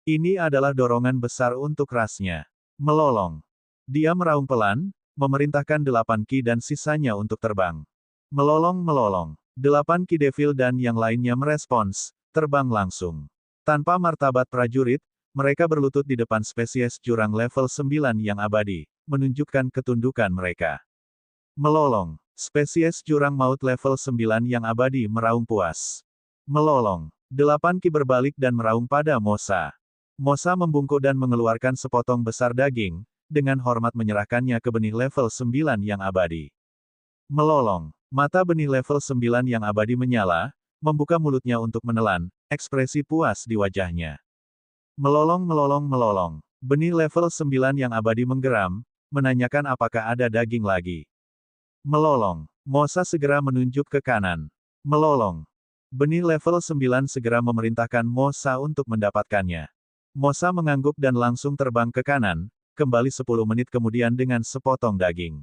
Ini adalah dorongan besar untuk rasnya. Melolong. Dia meraung pelan, memerintahkan 8 ki dan sisanya untuk terbang. Melolong. 8 ki devil dan yang lainnya merespons, terbang langsung. Tanpa martabat prajurit, mereka berlutut di depan spesies jurang level 9 yang abadi, menunjukkan ketundukan mereka. Melolong. Spesies jurang maut level 9 yang abadi meraung puas. Melolong. 8 ki berbalik dan meraung pada Mosa. Mosa membungkuk dan mengeluarkan sepotong besar daging, dengan hormat menyerahkannya ke benih level 9 yang abadi. Melolong. Mata benih level 9 yang abadi menyala, membuka mulutnya untuk menelan, ekspresi puas di wajahnya. Melolong. Benih level 9 yang abadi menggeram, menanyakan apakah ada daging lagi. Melolong. Mosa segera menunjuk ke kanan. Melolong. Benih level 9 segera memerintahkan Mosa untuk mendapatkannya. Mosa mengangguk dan langsung terbang ke kanan, kembali 10 menit kemudian dengan sepotong daging.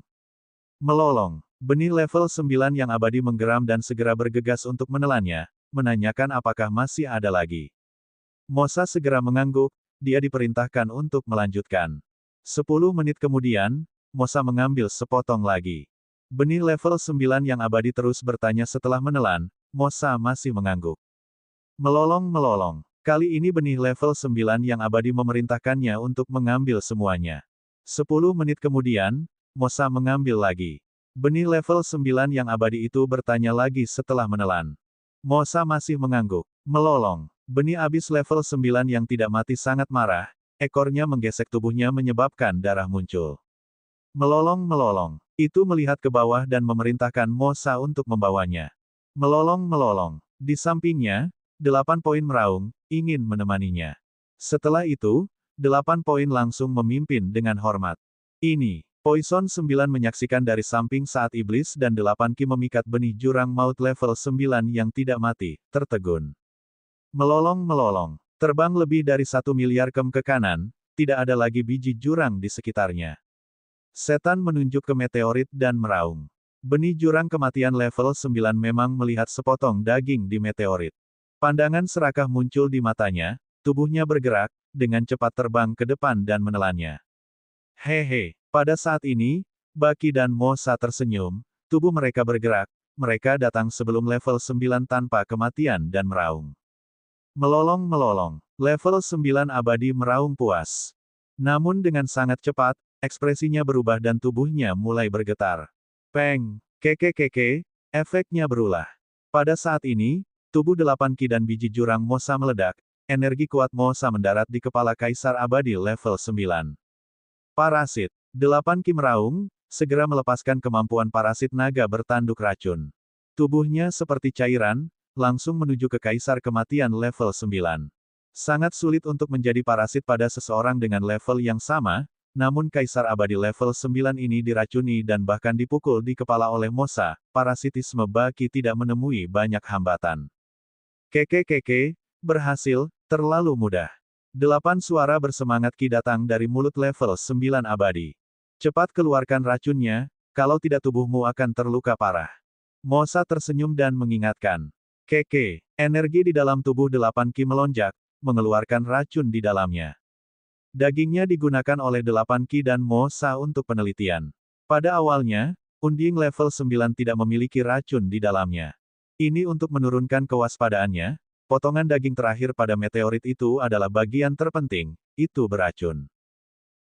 Melolong. Benih level 9 yang abadi menggeram dan segera bergegas untuk menelannya, menanyakan apakah masih ada lagi. Mosa segera mengangguk, dia diperintahkan untuk melanjutkan. 10 menit kemudian, Mosa mengambil sepotong lagi. Benih level 9 yang abadi terus bertanya setelah menelan, Mosa masih mengangguk. Melolong. Kali ini benih level 9 yang abadi memerintahkannya untuk mengambil semuanya. 10 menit kemudian, Mosa mengambil lagi. Benih level 9 yang abadi itu bertanya lagi setelah menelan. Mosa masih mengangguk. Melolong. Benih abis level 9 yang tidak mati sangat marah, ekornya menggesek tubuhnya menyebabkan darah muncul. Melolong. Itu melihat ke bawah dan memerintahkan Mosa untuk membawanya. Melolong. Di sampingnya, 8 poin meraung, ingin menemaninya. Setelah itu, 8 poin langsung memimpin dengan hormat. Ini, Poison 9 menyaksikan dari samping saat iblis dan 8 ki memikat benih jurang maut level 9 yang tidak mati, tertegun. Melolong. Terbang lebih dari 1 miliar kem ke kanan, tidak ada lagi biji jurang di sekitarnya. Setan menunjuk ke meteorit dan meraung. Benih jurang kematian level 9 memang melihat sepotong daging di meteorit. Pandangan serakah muncul di matanya, tubuhnya bergerak, dengan cepat terbang ke depan dan menelannya. Hehe, pada saat ini, Baki dan Mosa tersenyum, tubuh mereka bergerak, mereka datang sebelum level 9 tanpa kematian dan meraung. Melolong, level 9 abadi meraung puas. Namun dengan sangat cepat, ekspresinya berubah dan tubuhnya mulai bergetar. Peng, keke, efeknya berulah. Pada saat ini, tubuh 8 ki dan biji jurang Mosa meledak, energi kuat Mosa mendarat di kepala Kaisar Abadi level 9. Parasit. 8 ki meraung, segera melepaskan kemampuan parasit naga bertanduk racun. Tubuhnya seperti cairan, langsung menuju ke Kaisar Kematian level 9. Sangat sulit untuk menjadi parasit pada seseorang dengan level yang sama, namun Kaisar Abadi level 9 ini diracuni dan bahkan dipukul di kepala oleh Mosa, parasitisme Baki tidak menemui banyak hambatan. Keke, berhasil, terlalu mudah. 8 suara bersemangat ki datang dari mulut level 9 abadi. Cepat keluarkan racunnya, kalau tidak tubuhmu akan terluka parah. Mosa tersenyum dan mengingatkan. Keke, energi di dalam tubuh 8 ki melonjak, mengeluarkan racun di dalamnya. Dagingnya digunakan oleh 8 ki dan Mosa untuk penelitian. Pada awalnya, Unding level 9 tidak memiliki racun di dalamnya. Ini untuk menurunkan kewaspadaannya, potongan daging terakhir pada meteorit itu adalah bagian terpenting, itu beracun.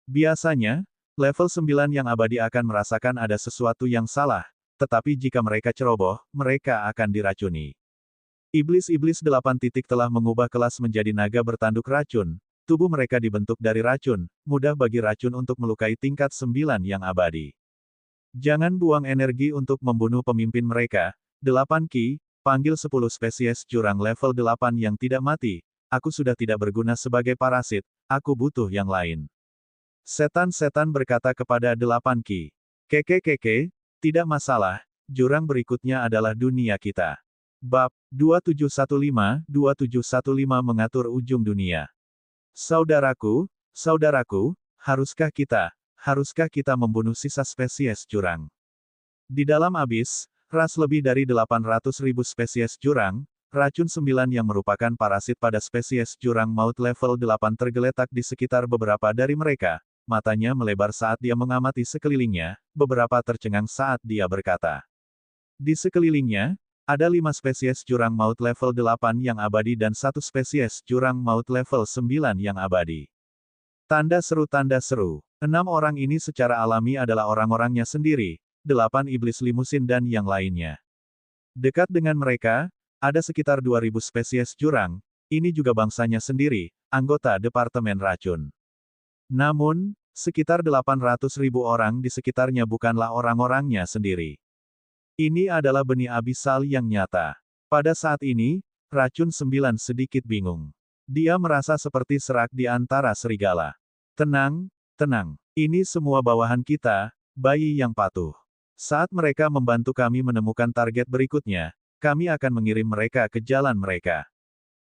Biasanya, level 9 yang abadi akan merasakan ada sesuatu yang salah, tetapi jika mereka ceroboh, mereka akan diracuni. Iblis-iblis 8 titik telah mengubah kelas menjadi naga bertanduk racun, tubuh mereka dibentuk dari racun, mudah bagi racun untuk melukai tingkat 9 yang abadi. Jangan buang energi untuk membunuh pemimpin mereka, 8 ki, panggil 10 spesies jurang level 8 yang tidak mati, aku sudah tidak berguna sebagai parasit, aku butuh yang lain. Setan-setan berkata kepada 8 ki. Keke, tidak masalah, jurang berikutnya adalah dunia kita. Bab 2715 mengatur ujung dunia. Saudaraku, haruskah kita membunuh sisa spesies jurang? Di dalam abis, ras lebih dari 800.000 spesies jurang, racun 9 yang merupakan parasit pada spesies jurang maut level 8 tergeletak di sekitar beberapa dari mereka, matanya melebar saat dia mengamati sekelilingnya, beberapa tercengang saat dia berkata. Di sekelilingnya, ada 5 spesies jurang maut level 8 yang abadi dan 1 spesies jurang maut level 9 yang abadi. Tanda seru. 6 orang ini secara alami adalah orang-orangnya sendiri, 8 iblis limusin dan yang lainnya. Dekat dengan mereka, ada sekitar 2000 spesies jurang, ini juga bangsanya sendiri, anggota Departemen Racun. Namun, sekitar 800.000 orang di sekitarnya bukanlah orang-orangnya sendiri. Ini adalah benih abisal yang nyata. Pada saat ini, racun 9 sedikit bingung. Dia merasa seperti serak di antara serigala. Tenang, ini semua bawahan kita, bayi yang patuh. Saat mereka membantu kami menemukan target berikutnya, kami akan mengirim mereka ke jalan mereka.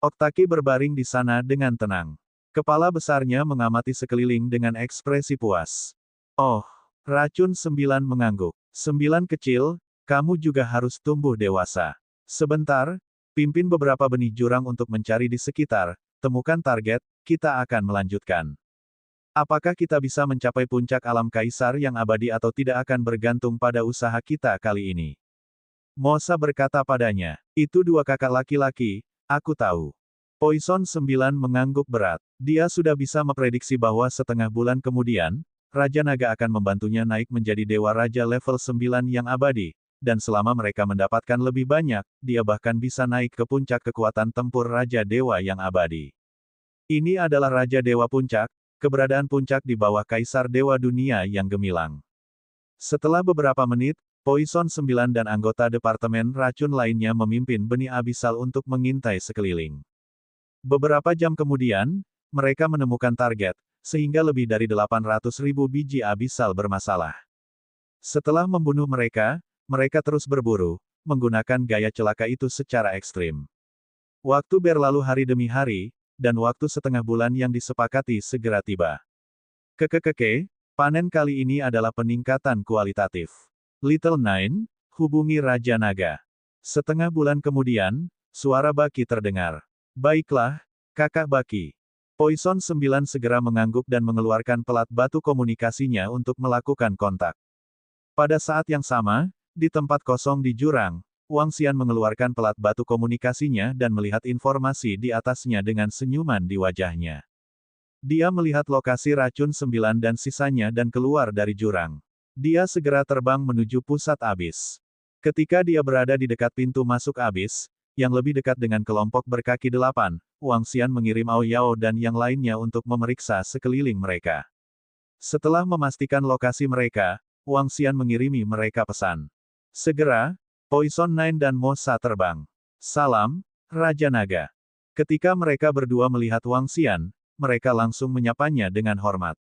Oktaki berbaring di sana dengan tenang. Kepala besarnya mengamati sekeliling dengan ekspresi puas. Oh, racun 9 mengangguk. 9 kecil, kamu juga harus tumbuh dewasa. Sebentar, pimpin beberapa benih jurang untuk mencari di sekitar, temukan target, kita akan melanjutkan. Apakah kita bisa mencapai puncak alam kaisar yang abadi atau tidak akan bergantung pada usaha kita kali ini. Mosa berkata padanya, itu 2 kakak laki-laki, aku tahu. Poison 9 mengangguk berat. Dia sudah bisa memprediksi bahwa setengah bulan kemudian, Raja Naga akan membantunya naik menjadi Dewa Raja level 9 yang abadi, dan selama mereka mendapatkan lebih banyak, dia bahkan bisa naik ke puncak kekuatan tempur Raja Dewa yang abadi. Ini adalah Raja Dewa Puncak, keberadaan puncak di bawah Kaisar Dewa Dunia yang gemilang. Setelah beberapa menit, Poison 9 dan anggota Departemen Racun lainnya memimpin benih abisal untuk mengintai sekeliling. Beberapa jam kemudian, mereka menemukan target, sehingga lebih dari 800.000 biji abisal bermasalah. Setelah membunuh mereka, mereka terus berburu, menggunakan gaya celaka itu secara ekstrim. Waktu berlalu hari demi hari, dan waktu setengah bulan yang disepakati segera tiba. Panen kali ini adalah peningkatan kualitatif. Little Nine, hubungi Raja Naga. Setengah bulan kemudian, suara Baki terdengar. Baiklah, Kakak Baki. Poison 9 segera mengangguk dan mengeluarkan pelat batu komunikasinya untuk melakukan kontak. Pada saat yang sama, di tempat kosong di jurang, Wang Xian mengeluarkan pelat batu komunikasinya dan melihat informasi di atasnya dengan senyuman di wajahnya. Dia melihat lokasi racun 9 dan sisanya dan keluar dari jurang. Dia segera terbang menuju pusat abis. Ketika dia berada di dekat pintu masuk abis, yang lebih dekat dengan kelompok berkaki 8, Wang Xian mengirim Ao Yao dan yang lainnya untuk memeriksa sekeliling mereka. Setelah memastikan lokasi mereka, Wang Xian mengirimi mereka pesan. Segera, Poison 9 dan Mosa terbang. Salam, Raja Naga. Ketika mereka berdua melihat Wang Xian, mereka langsung menyapanya dengan hormat.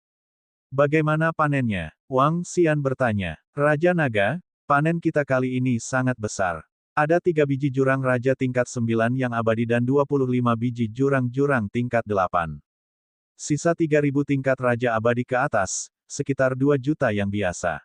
Bagaimana panennya? Wang Xian bertanya. Raja Naga, panen kita kali ini sangat besar. Ada 3 biji jurang raja tingkat 9 yang abadi dan 25 biji jurang-jurang tingkat 8. Sisa 3.000 tingkat raja abadi ke atas, sekitar 2 juta yang biasa.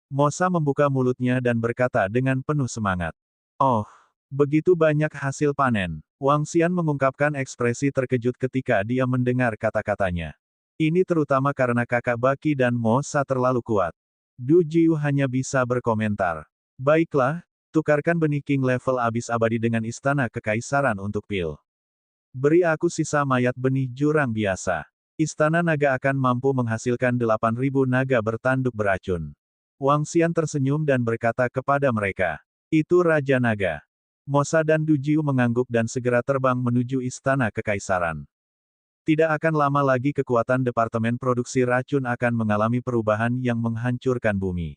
Mosa membuka mulutnya dan berkata dengan penuh semangat. Oh, begitu banyak hasil panen. Wang Xian mengungkapkan ekspresi terkejut ketika dia mendengar kata-katanya. Ini terutama karena kakak Baki dan Mosa terlalu kuat. Du Jiu hanya bisa berkomentar. Baiklah, tukarkan benih King level abis abadi dengan istana kekaisaran untuk pil. Beri aku sisa mayat benih jurang biasa. Istana naga akan mampu menghasilkan 8.000 naga bertanduk beracun. Wang Xian tersenyum dan berkata kepada mereka. Itu Raja Naga. Mosa dan Du Jiu mengangguk dan segera terbang menuju istana kekaisaran. Tidak akan lama lagi kekuatan Departemen Produksi Racun akan mengalami perubahan yang menghancurkan bumi.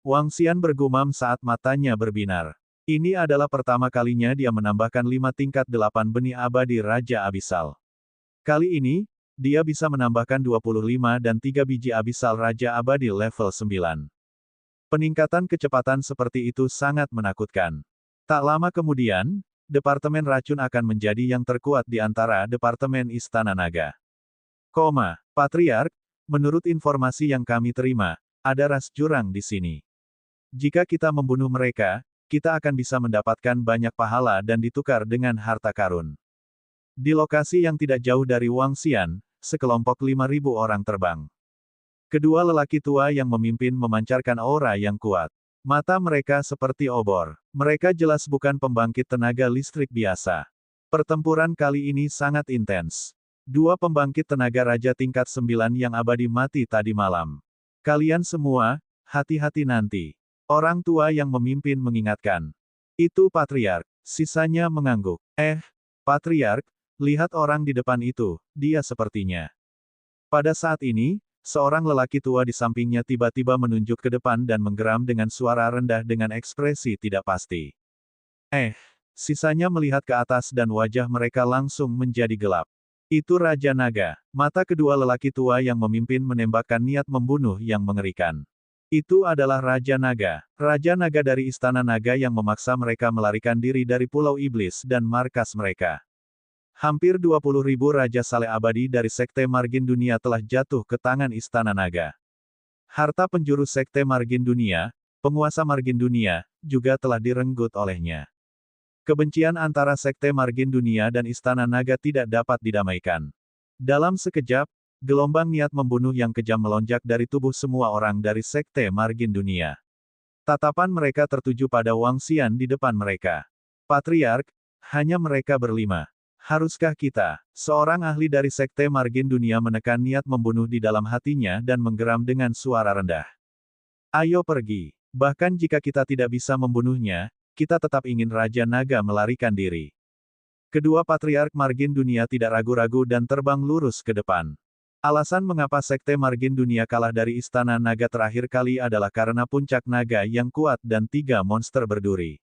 Wang Xian bergumam saat matanya berbinar. Ini adalah pertama kalinya dia menambahkan 5 tingkat 8 benih abadi Raja Abisal. Kali ini, dia bisa menambahkan 25 dan 3 biji Abisal Raja Abadi level 9. Peningkatan kecepatan seperti itu sangat menakutkan. Tak lama kemudian, Departemen Racun akan menjadi yang terkuat di antara Departemen Istana Naga. Patriark, menurut informasi yang kami terima, ada ras jurang di sini. Jika kita membunuh mereka, kita akan bisa mendapatkan banyak pahala dan ditukar dengan harta karun. Di lokasi yang tidak jauh dari Wang Xian, sekelompok 5.000 orang terbang. Kedua lelaki tua yang memimpin memancarkan aura yang kuat. Mata mereka seperti obor. Mereka jelas bukan pembangkit tenaga listrik biasa. Pertempuran kali ini sangat intens. 2 pembangkit tenaga raja tingkat 9 yang abadi mati tadi malam. Kalian semua, hati-hati nanti. Orang tua yang memimpin mengingatkan. Itu Patriark. Sisanya mengangguk. Patriark, lihat orang di depan itu, dia sepertinya. Pada saat ini, seorang lelaki tua di sampingnya tiba-tiba menunjuk ke depan dan menggeram dengan suara rendah dengan ekspresi tidak pasti. Sisanya melihat ke atas dan wajah mereka langsung menjadi gelap. Itu Raja Naga. Mata kedua lelaki tua yang memimpin menembakkan niat membunuh yang mengerikan. Itu adalah Raja Naga. Raja Naga dari Istana Naga yang memaksa mereka melarikan diri dari Pulau Iblis dan markas mereka. Hampir 20.000 Raja Saleh Abadi dari Sekte Margin Dunia telah jatuh ke tangan Istana Naga. Harta penjuru Sekte Margin Dunia, penguasa Margin Dunia, juga telah direnggut olehnya. Kebencian antara Sekte Margin Dunia dan Istana Naga tidak dapat didamaikan. Dalam sekejap, gelombang niat membunuh yang kejam melonjak dari tubuh semua orang dari Sekte Margin Dunia. Tatapan mereka tertuju pada Wang Xian di depan mereka. Patriark, hanya mereka berlima. Haruskah kita, seorang ahli dari Sekte Margin Dunia menekan niat membunuh di dalam hatinya dan menggeram dengan suara rendah. Ayo pergi. Bahkan jika kita tidak bisa membunuhnya, kita tetap ingin Raja Naga melarikan diri. Kedua Patriark Margin Dunia tidak ragu-ragu dan terbang lurus ke depan. Alasan mengapa Sekte Margin Dunia kalah dari Istana Naga terakhir kali adalah karena puncak naga yang kuat dan 3 monster berduri.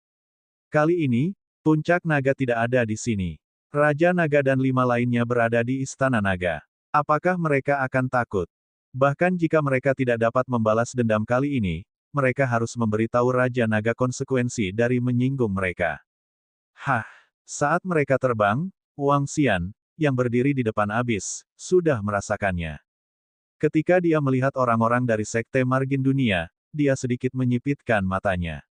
Kali ini, puncak naga tidak ada di sini. Raja Naga dan 5 lainnya berada di Istana Naga. Apakah mereka akan takut? Bahkan jika mereka tidak dapat membalas dendam kali ini, mereka harus memberitahu Raja Naga konsekuensi dari menyinggung mereka. Hah! Saat mereka terbang, Wang Xian, yang berdiri di depan abis, sudah merasakannya. Ketika dia melihat orang-orang dari Sekte Margin Dunia, dia sedikit menyipitkan matanya.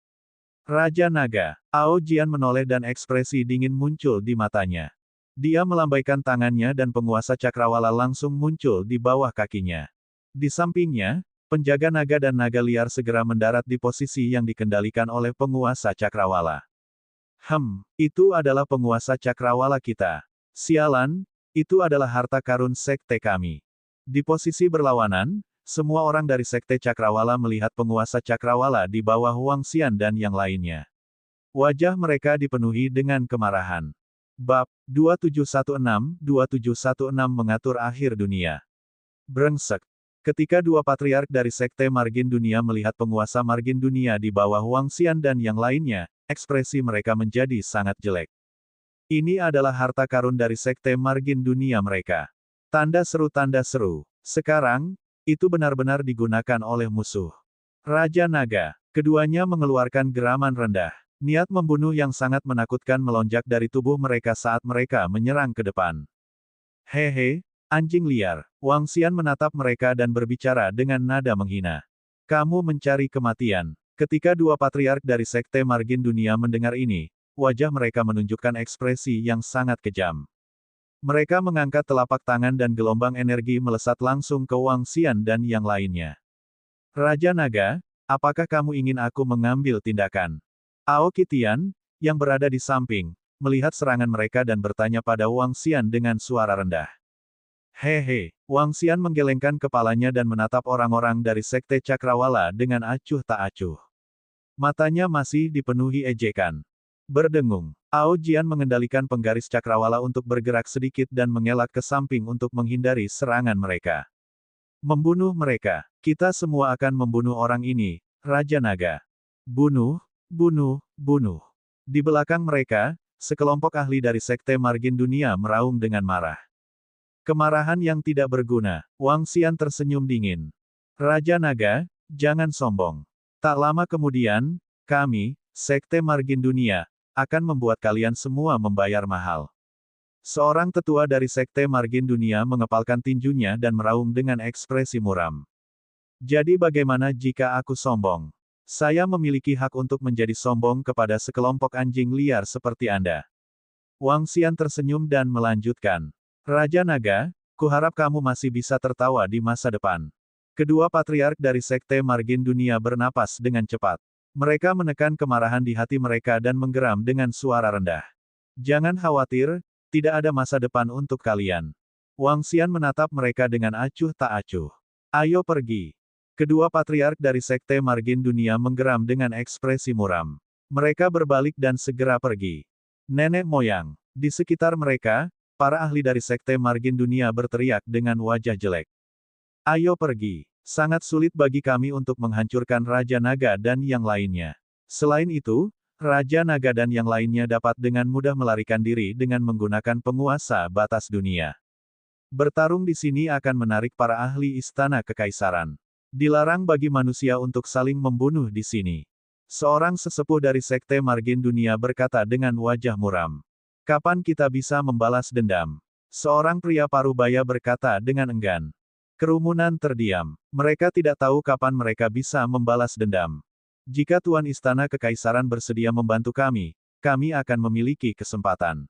Raja Naga, Ao Jian menoleh dan ekspresi dingin muncul di matanya. Dia melambaikan tangannya dan penguasa cakrawala langsung muncul di bawah kakinya. Di sampingnya, penjaga naga dan naga liar segera mendarat di posisi yang dikendalikan oleh penguasa cakrawala. Itu adalah penguasa cakrawala kita. Sialan, itu adalah harta karun sekte kami. Di posisi berlawanan, semua orang dari Sekte Cakrawala melihat penguasa Cakrawala di bawah Wang Xian dan yang lainnya. Wajah mereka dipenuhi dengan kemarahan. Bab 2716 mengatur akhir dunia. Brengsek. Ketika dua patriark dari Sekte Margin Dunia melihat penguasa Margin Dunia di bawah Wang Xian dan yang lainnya, ekspresi mereka menjadi sangat jelek. Ini adalah harta karun dari Sekte Margin Dunia mereka. Tanda seru. Sekarang, itu benar-benar digunakan oleh musuh. Raja Naga. Keduanya mengeluarkan geraman rendah. Niat membunuh yang sangat menakutkan melonjak dari tubuh mereka saat mereka menyerang ke depan. Hehe, anjing liar. Wang Xian menatap mereka dan berbicara dengan nada menghina. Kamu mencari kematian. Ketika dua patriark dari Sekte Margin Dunia mendengar ini, wajah mereka menunjukkan ekspresi yang sangat kejam. Mereka mengangkat telapak tangan dan gelombang energi melesat langsung ke Wang Xian dan yang lainnya. Raja Naga, apakah kamu ingin aku mengambil tindakan? Aoki Tian, yang berada di samping, melihat serangan mereka dan bertanya pada Wang Xian dengan suara rendah. Hehe, Wang Xian menggelengkan kepalanya dan menatap orang-orang dari Sekte Cakrawala dengan acuh tak acuh. Matanya masih dipenuhi ejekan. Berdengung, Ao Jian mengendalikan penggaris cakrawala untuk bergerak sedikit dan mengelak ke samping untuk menghindari serangan mereka. Membunuh mereka. Kita semua akan membunuh orang ini, Raja Naga. Bunuh. Di belakang mereka, sekelompok ahli dari Sekte Margin Dunia meraung dengan marah. Kemarahan yang tidak berguna. Wang Xian tersenyum dingin. Raja Naga, jangan sombong. Tak lama kemudian, kami, Sekte Margin Dunia, akan membuat kalian semua membayar mahal. Seorang tetua dari Sekte Margin Dunia mengepalkan tinjunya dan meraung dengan ekspresi muram. Jadi bagaimana jika aku sombong? Saya memiliki hak untuk menjadi sombong kepada sekelompok anjing liar seperti Anda. Wang Xian tersenyum dan melanjutkan. Raja Naga, kuharap kamu masih bisa tertawa di masa depan. Kedua patriark dari Sekte Margin Dunia bernapas dengan cepat. Mereka menekan kemarahan di hati mereka dan menggeram dengan suara rendah. Jangan khawatir, tidak ada masa depan untuk kalian. Wang Xian menatap mereka dengan acuh tak acuh. Ayo pergi. Kedua patriark dari Sekte Margin Dunia menggeram dengan ekspresi muram. Mereka berbalik dan segera pergi. Nenek moyang. Di sekitar mereka, para ahli dari Sekte Margin Dunia berteriak dengan wajah jelek. Ayo pergi. Sangat sulit bagi kami untuk menghancurkan Raja Naga dan yang lainnya. Selain itu, Raja Naga dan yang lainnya dapat dengan mudah melarikan diri dengan menggunakan penguasa batas dunia. Bertarung di sini akan menarik para ahli istana kekaisaran. Dilarang bagi manusia untuk saling membunuh di sini. Seorang sesepuh dari Sekte Margin Dunia berkata dengan wajah muram. Kapan kita bisa membalas dendam? Seorang pria parubaya berkata dengan enggan. Kerumunan terdiam. Mereka tidak tahu kapan mereka bisa membalas dendam. Jika Tuan Istana Kekaisaran bersedia membantu kami akan memiliki kesempatan.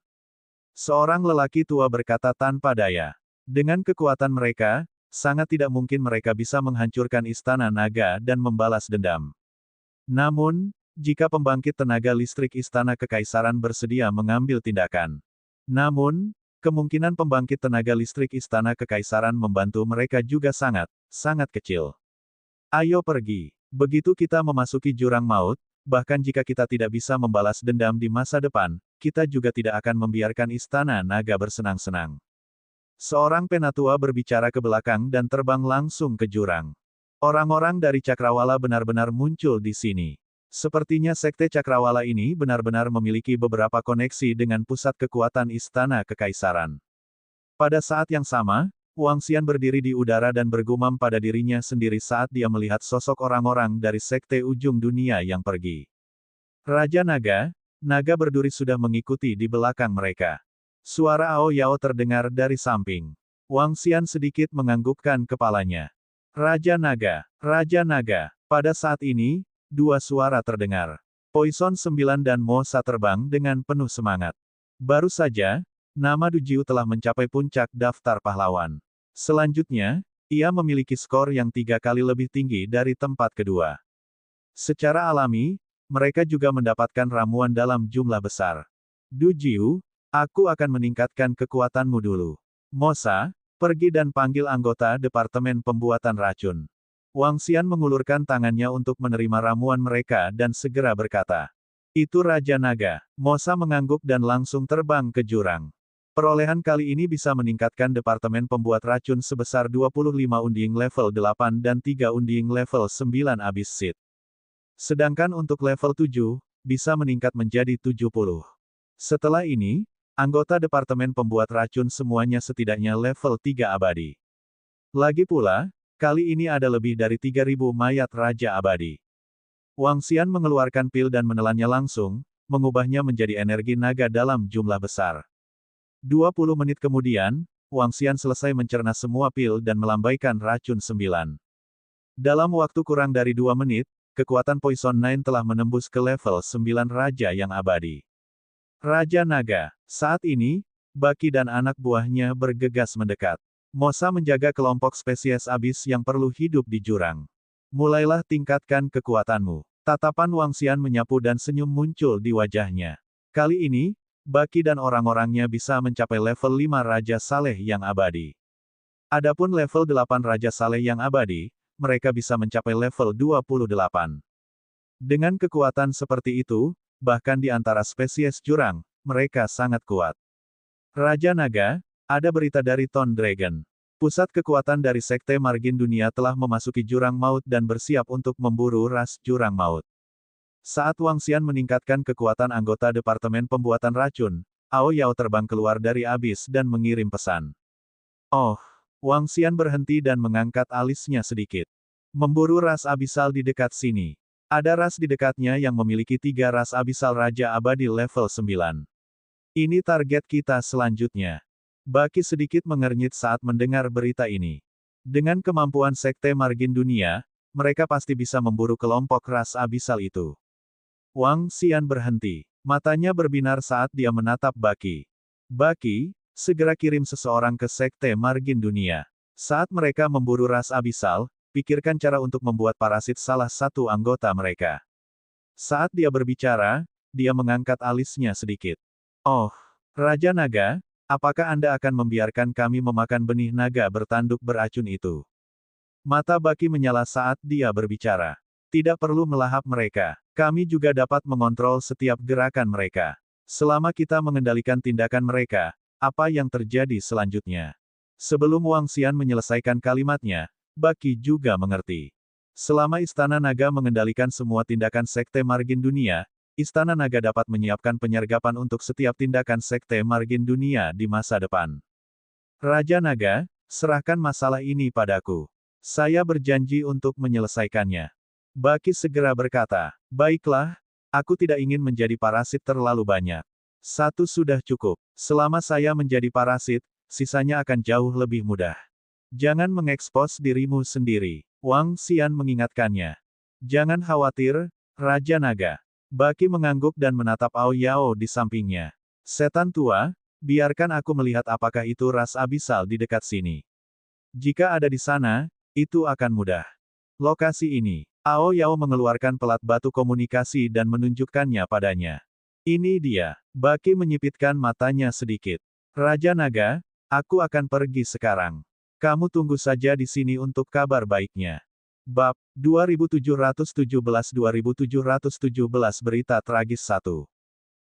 Seorang lelaki tua berkata tanpa daya. Dengan kekuatan mereka, sangat tidak mungkin mereka bisa menghancurkan Istana Naga dan membalas dendam. Namun, jika pembangkit tenaga listrik Istana Kekaisaran bersedia mengambil tindakan, Namun, kemungkinan pembangkit tenaga listrik Istana Kekaisaran membantu mereka juga sangat, sangat kecil. Ayo pergi. Begitu kita memasuki jurang maut, bahkan jika kita tidak bisa membalas dendam di masa depan, kita juga tidak akan membiarkan Istana Naga bersenang-senang. Seorang penatua berbicara ke belakang dan terbang langsung ke jurang. Orang-orang dari Cakrawala benar-benar muncul di sini. Sepertinya Sekte Cakrawala ini benar-benar memiliki beberapa koneksi dengan pusat kekuatan Istana Kekaisaran. Pada saat yang sama, Wang Xian berdiri di udara dan bergumam pada dirinya sendiri saat dia melihat sosok orang-orang dari Sekte Ujung Dunia yang pergi. Raja Naga, naga berduri sudah mengikuti di belakang mereka. Suara Ao Yao terdengar dari samping. Wang Xian sedikit menganggukkan kepalanya. Raja Naga, Raja Naga. Pada saat ini, dua suara terdengar. Poison 9 dan Mosa terbang dengan penuh semangat. Baru saja, nama Du Jiu telah mencapai puncak daftar pahlawan. Selanjutnya, ia memiliki skor yang 3 kali lebih tinggi dari tempat kedua. Secara alami, mereka juga mendapatkan ramuan dalam jumlah besar. Du Jiu, aku akan meningkatkan kekuatanmu dulu. Mosa, pergi dan panggil anggota Departemen Pembuatan Racun. Wang Xian mengulurkan tangannya untuk menerima ramuan mereka dan segera berkata, "Itu Raja Naga." Mosa mengangguk dan langsung terbang ke jurang. Perolehan kali ini bisa meningkatkan Departemen Pembuat Racun sebesar 25 unding level 8 dan 3 unding level 9 Abyss Seed. Sedangkan untuk level 7, bisa meningkat menjadi 70. Setelah ini, anggota Departemen Pembuat Racun semuanya setidaknya level 3 abadi. Lagi pula, kali ini ada lebih dari 3.000 mayat Raja Abadi. Wang Xian mengeluarkan pil dan menelannya langsung, mengubahnya menjadi energi naga dalam jumlah besar. 20 menit kemudian, Wang Xian selesai mencerna semua pil dan melambaikan racun 9. Dalam waktu kurang dari 2 menit, kekuatan Poison 9 telah menembus ke level 9 Raja yang abadi. Raja Naga. Saat ini, Baki dan anak buahnya bergegas mendekat. Mosa menjaga kelompok spesies abis yang perlu hidup di jurang. Mulailah tingkatkan kekuatanmu. Tatapan Wang Xian menyapu dan senyum muncul di wajahnya. Kali ini, Baki dan orang-orangnya bisa mencapai level 5 Raja Saleh yang abadi. Adapun level 8 Raja Saleh yang abadi, mereka bisa mencapai level 28. Dengan kekuatan seperti itu, bahkan di antara spesies jurang, mereka sangat kuat. Raja Naga, ada berita dari Ton Dragon. Pusat kekuatan dari Sekte Margin Dunia telah memasuki jurang maut dan bersiap untuk memburu ras jurang maut. Saat Wang Xian meningkatkan kekuatan anggota Departemen Pembuatan Racun, Ao Yao terbang keluar dari abis dan mengirim pesan. Oh, Wang Xian berhenti dan mengangkat alisnya sedikit. Memburu ras abisal di dekat sini. Ada ras di dekatnya yang memiliki 3 ras abisal Raja Abadi level 9. Ini target kita selanjutnya. Baki sedikit mengernyit saat mendengar berita ini. Dengan kemampuan Sekte Margin Dunia, mereka pasti bisa memburu kelompok ras abisal itu. Wang Xian berhenti. Matanya berbinar saat dia menatap Baki. Baki, segera kirim seseorang ke Sekte Margin Dunia. Saat mereka memburu ras abisal, pikirkan cara untuk membuat parasit salah satu anggota mereka. Saat dia berbicara, dia mengangkat alisnya sedikit. Oh, Raja Naga, apakah Anda akan membiarkan kami memakan benih naga bertanduk beracun itu? Mata Baki menyala saat dia berbicara. Tidak perlu melahap mereka. Kami juga dapat mengontrol setiap gerakan mereka. Selama kita mengendalikan tindakan mereka, apa yang terjadi selanjutnya? Sebelum Wang Xian menyelesaikan kalimatnya, Baki juga mengerti. Selama Istana Naga mengendalikan semua tindakan Sekte Margin Dunia, Istana Naga dapat menyiapkan penyergapan untuk setiap tindakan Sekte Margin Dunia di masa depan. Raja Naga, serahkan masalah ini padaku. Saya berjanji untuk menyelesaikannya. Baki segera berkata, baiklah, aku tidak ingin menjadi parasit terlalu banyak. Satu sudah cukup. Selama saya menjadi parasit, sisanya akan jauh lebih mudah. Jangan mengekspos dirimu sendiri. Wang Xian mengingatkannya. Jangan khawatir, Raja Naga. Baki mengangguk dan menatap Ao Yao di sampingnya. Setan tua, biarkan aku melihat apakah itu ras abisal di dekat sini. Jika ada di sana, itu akan mudah. Lokasi ini. Ao Yao mengeluarkan pelat batu komunikasi dan menunjukkannya padanya. Ini dia. Baki menyipitkan matanya sedikit. Raja Naga, aku akan pergi sekarang. Kamu tunggu saja di sini untuk kabar baiknya. Bab 2717-2717 Berita Tragis 1.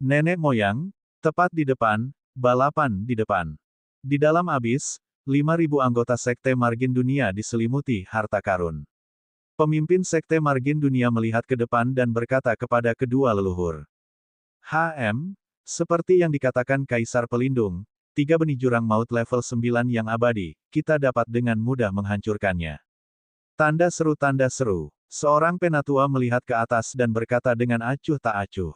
Nenek moyang, tepat di depan, balapan di depan. Di dalam abis, 5.000 anggota Sekte Margin Dunia diselimuti harta karun. Pemimpin Sekte Margin Dunia melihat ke depan dan berkata kepada kedua leluhur. Seperti yang dikatakan Kaisar Pelindung, 3 benih jurang maut level 9 yang abadi, kita dapat dengan mudah menghancurkannya. Tanda seru. Seorang penatua melihat ke atas dan berkata dengan acuh tak acuh.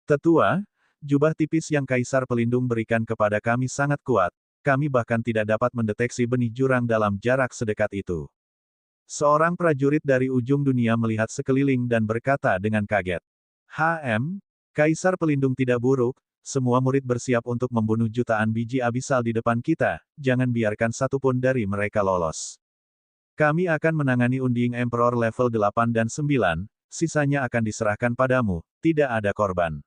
Tetua, jubah tipis yang Kaisar Pelindung berikan kepada kami sangat kuat, kami bahkan tidak dapat mendeteksi benih jurang dalam jarak sedekat itu. Seorang prajurit dari ujung dunia melihat sekeliling dan berkata dengan kaget. Kaisar Pelindung tidak buruk, semua murid bersiap untuk membunuh jutaan biji abisal di depan kita, jangan biarkan satupun dari mereka lolos. Kami akan menangani Unding Emperor level 8 dan 9, sisanya akan diserahkan padamu, tidak ada korban.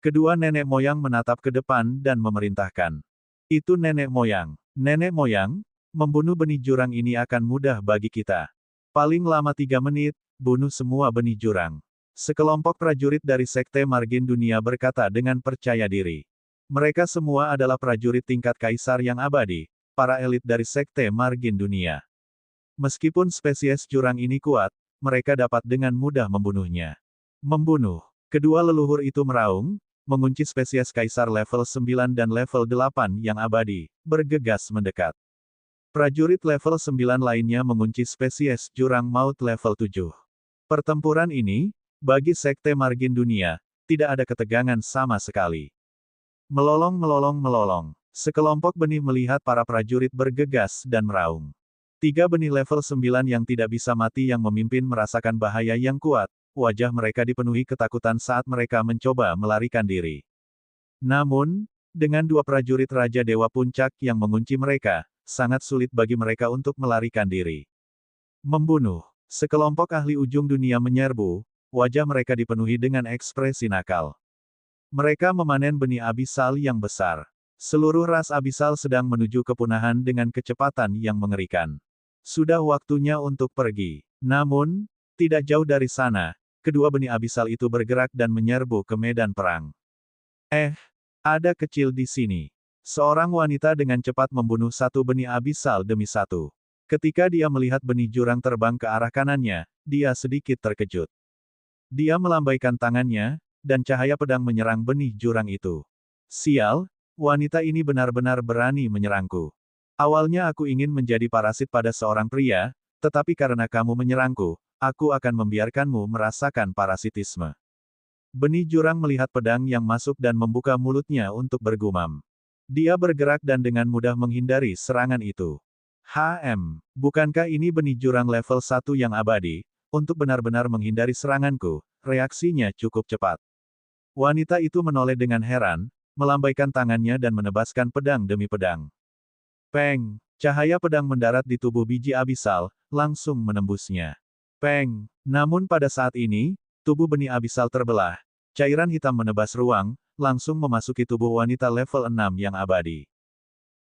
Kedua nenek moyang menatap ke depan dan memerintahkan. Itu nenek moyang. Nenek moyang, membunuh benih jurang ini akan mudah bagi kita. Paling lama 3 menit, bunuh semua benih jurang. Sekelompok prajurit dari Sekte Margin Dunia berkata dengan percaya diri. Mereka semua adalah prajurit tingkat kaisar yang abadi, para elit dari Sekte Margin Dunia. Meskipun spesies jurang ini kuat, mereka dapat dengan mudah membunuhnya. Membunuh. Kedua leluhur itu meraung, mengunci spesies kaisar level 9 dan level 8 yang abadi, bergegas mendekat. Prajurit level 9 lainnya mengunci spesies jurang maut level 7. Pertempuran ini, bagi Sekte Margin Dunia, tidak ada ketegangan sama sekali. Melolong. Sekelompok benih melihat para prajurit bergegas dan meraung. 3 benih level 9 yang tidak bisa mati yang memimpin merasakan bahaya yang kuat, wajah mereka dipenuhi ketakutan saat mereka mencoba melarikan diri. Namun, dengan 2 prajurit Raja Dewa Puncak yang mengunci mereka, sangat sulit bagi mereka untuk melarikan diri. Membunuh. Sekelompok ahli ujung dunia menyerbu, wajah mereka dipenuhi dengan ekspresi nakal. Mereka memanen benih abisal yang besar. Seluruh ras abisal sedang menuju kepunahan dengan kecepatan yang mengerikan. Sudah waktunya untuk pergi. Namun, tidak jauh dari sana, kedua benih abisal itu bergerak dan menyerbu ke medan perang. Ada kecil di sini. Seorang wanita dengan cepat membunuh 1 benih abisal demi 1. Ketika dia melihat benih jurang terbang ke arah kanannya, dia sedikit terkejut. Dia melambaikan tangannya, dan cahaya pedang menyerang benih jurang itu. Sial, wanita ini benar-benar berani menyerangku. Awalnya aku ingin menjadi parasit pada seorang pria, tetapi karena kamu menyerangku, aku akan membiarkanmu merasakan parasitisme. Benih jurang melihat pedang yang masuk dan membuka mulutnya untuk bergumam. Dia bergerak dan dengan mudah menghindari serangan itu. Bukankah ini benih jurang level 1 yang abadi? Untuk benar-benar menghindari seranganku, reaksinya cukup cepat. Wanita itu menoleh dengan heran, melambaikan tangannya dan menebaskan pedang demi pedang. Peng! Cahaya pedang mendarat di tubuh biji abisal, langsung menembusnya. Peng! Namun pada saat ini, tubuh benih abisal terbelah, cairan hitam menebas ruang, langsung memasuki tubuh wanita level 6 yang abadi.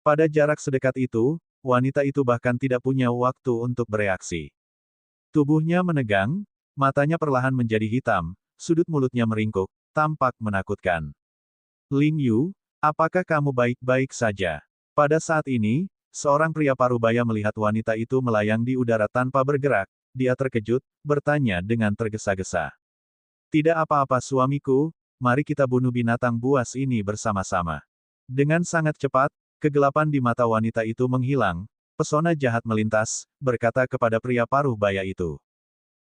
Pada jarak sedekat itu, wanita itu bahkan tidak punya waktu untuk bereaksi. Tubuhnya menegang, matanya perlahan menjadi hitam, sudut mulutnya meringkuk, tampak menakutkan. Ling Yu, apakah kamu baik-baik saja? Pada saat ini, seorang pria parubaya melihat wanita itu melayang di udara tanpa bergerak, dia terkejut, bertanya dengan tergesa-gesa. Tidak apa-apa suamiku, mari kita bunuh binatang buas ini bersama-sama. Dengan sangat cepat, kegelapan di mata wanita itu menghilang, pesona jahat melintas, berkata kepada pria parubaya itu.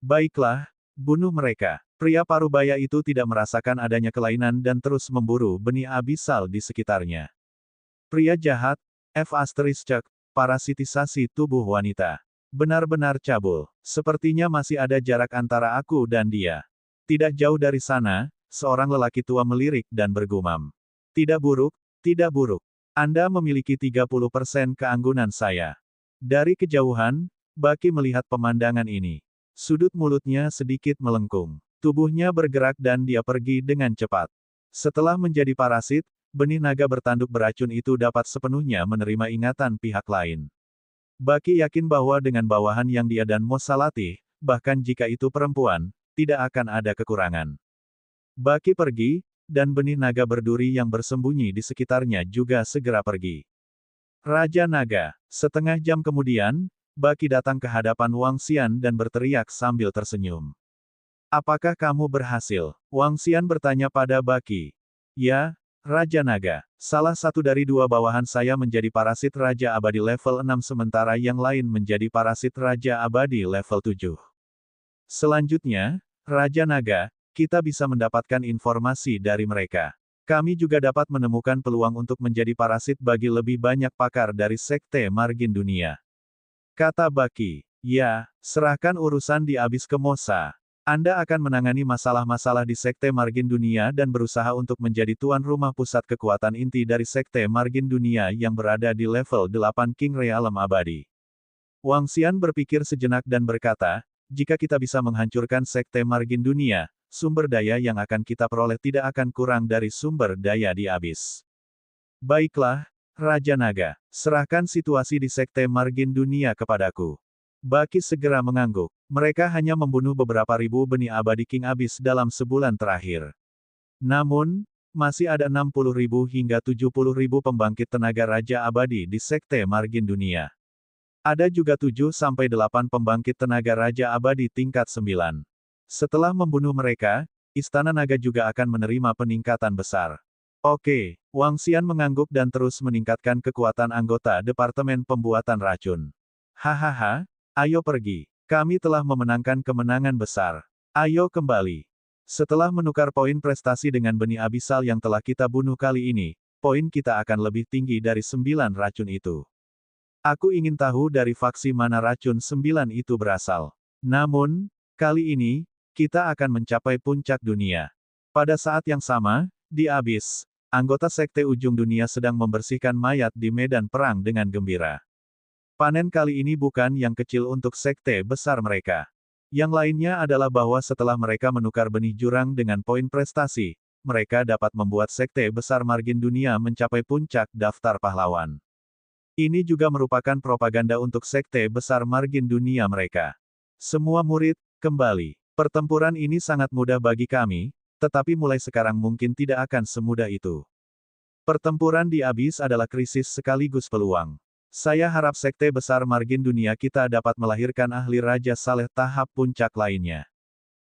Baiklah, bunuh mereka. Pria parubaya itu tidak merasakan adanya kelainan dan terus memburu benih abisal di sekitarnya. Pria jahat, parasitisasi tubuh wanita. Benar-benar cabul. Sepertinya masih ada jarak antara aku dan dia. Tidak jauh dari sana, seorang lelaki tua melirik dan bergumam. Tidak buruk, tidak buruk. Anda memiliki 30% keanggunan saya. Dari kejauhan, Baki melihat pemandangan ini. Sudut mulutnya sedikit melengkung. Tubuhnya bergerak dan dia pergi dengan cepat. Setelah menjadi parasit, benih naga bertanduk beracun itu dapat sepenuhnya menerima ingatan pihak lain. Baki yakin bahwa dengan bawahan yang dia dan Mosa latih, bahkan jika itu perempuan, tidak akan ada kekurangan. Baki pergi, dan benih naga berduri yang bersembunyi di sekitarnya juga segera pergi. Raja Naga. Setengah jam kemudian, Baki datang ke hadapan Wang Xian dan berteriak sambil tersenyum. Apakah kamu berhasil? Wang Xian bertanya pada Baki. Ya, Raja Naga. Salah satu dari dua bawahan saya menjadi parasit Raja Abadi level 6 sementara yang lain menjadi parasit Raja Abadi level 7. Selanjutnya, Raja Naga, kita bisa mendapatkan informasi dari mereka. Kami juga dapat menemukan peluang untuk menjadi parasit bagi lebih banyak pakar dari Sekte Margin Dunia. Kata Baki, ya, serahkan urusan di Abis ke Mosa. Anda akan menangani masalah-masalah di Sekte Margin Dunia dan berusaha untuk menjadi tuan rumah pusat kekuatan inti dari Sekte Margin Dunia yang berada di level 8 King Realm Abadi. Wang Xian berpikir sejenak dan berkata, jika kita bisa menghancurkan Sekte Margin Dunia, sumber daya yang akan kita peroleh tidak akan kurang dari sumber daya di Abis. Baiklah, Raja Naga, serahkan situasi di Sekte Margin Dunia kepadaku. Baki segera mengangguk. Mereka hanya membunuh beberapa ribu benih abadi King Abyss dalam sebulan terakhir. Namun, masih ada 60.000 hingga 70.000 pembangkit tenaga Raja Abadi di Sekte Margin Dunia. Ada juga 7-8 pembangkit tenaga Raja Abadi tingkat 9. Setelah membunuh mereka, Istana Naga juga akan menerima peningkatan besar. Oke, Wang Xian mengangguk dan terus meningkatkan kekuatan anggota Departemen Pembuatan Racun. Hahaha, ayo pergi. Kami telah memenangkan kemenangan besar. Ayo kembali. Setelah menukar poin prestasi dengan benih abisal yang telah kita bunuh kali ini, poin kita akan lebih tinggi dari 9 racun itu. Aku ingin tahu dari faksi mana racun 9 itu berasal. Namun, kali ini, kita akan mencapai puncak dunia. Pada saat yang sama, di Abis, anggota Sekte Ujung Dunia sedang membersihkan mayat di medan perang dengan gembira. Panen kali ini bukan yang kecil untuk sekte besar mereka. Yang lainnya adalah bahwa setelah mereka menukar benih jurang dengan poin prestasi, mereka dapat membuat sekte besar margin dunia mencapai puncak daftar pahlawan. Ini juga merupakan propaganda untuk sekte besar margin dunia mereka. Semua murid, kembali. Pertempuran ini sangat mudah bagi kami, tetapi mulai sekarang mungkin tidak akan semudah itu. Pertempuran di Abis adalah krisis sekaligus peluang. Saya harap sekte besar margin dunia kita dapat melahirkan ahli Raja Saleh tahap puncak lainnya.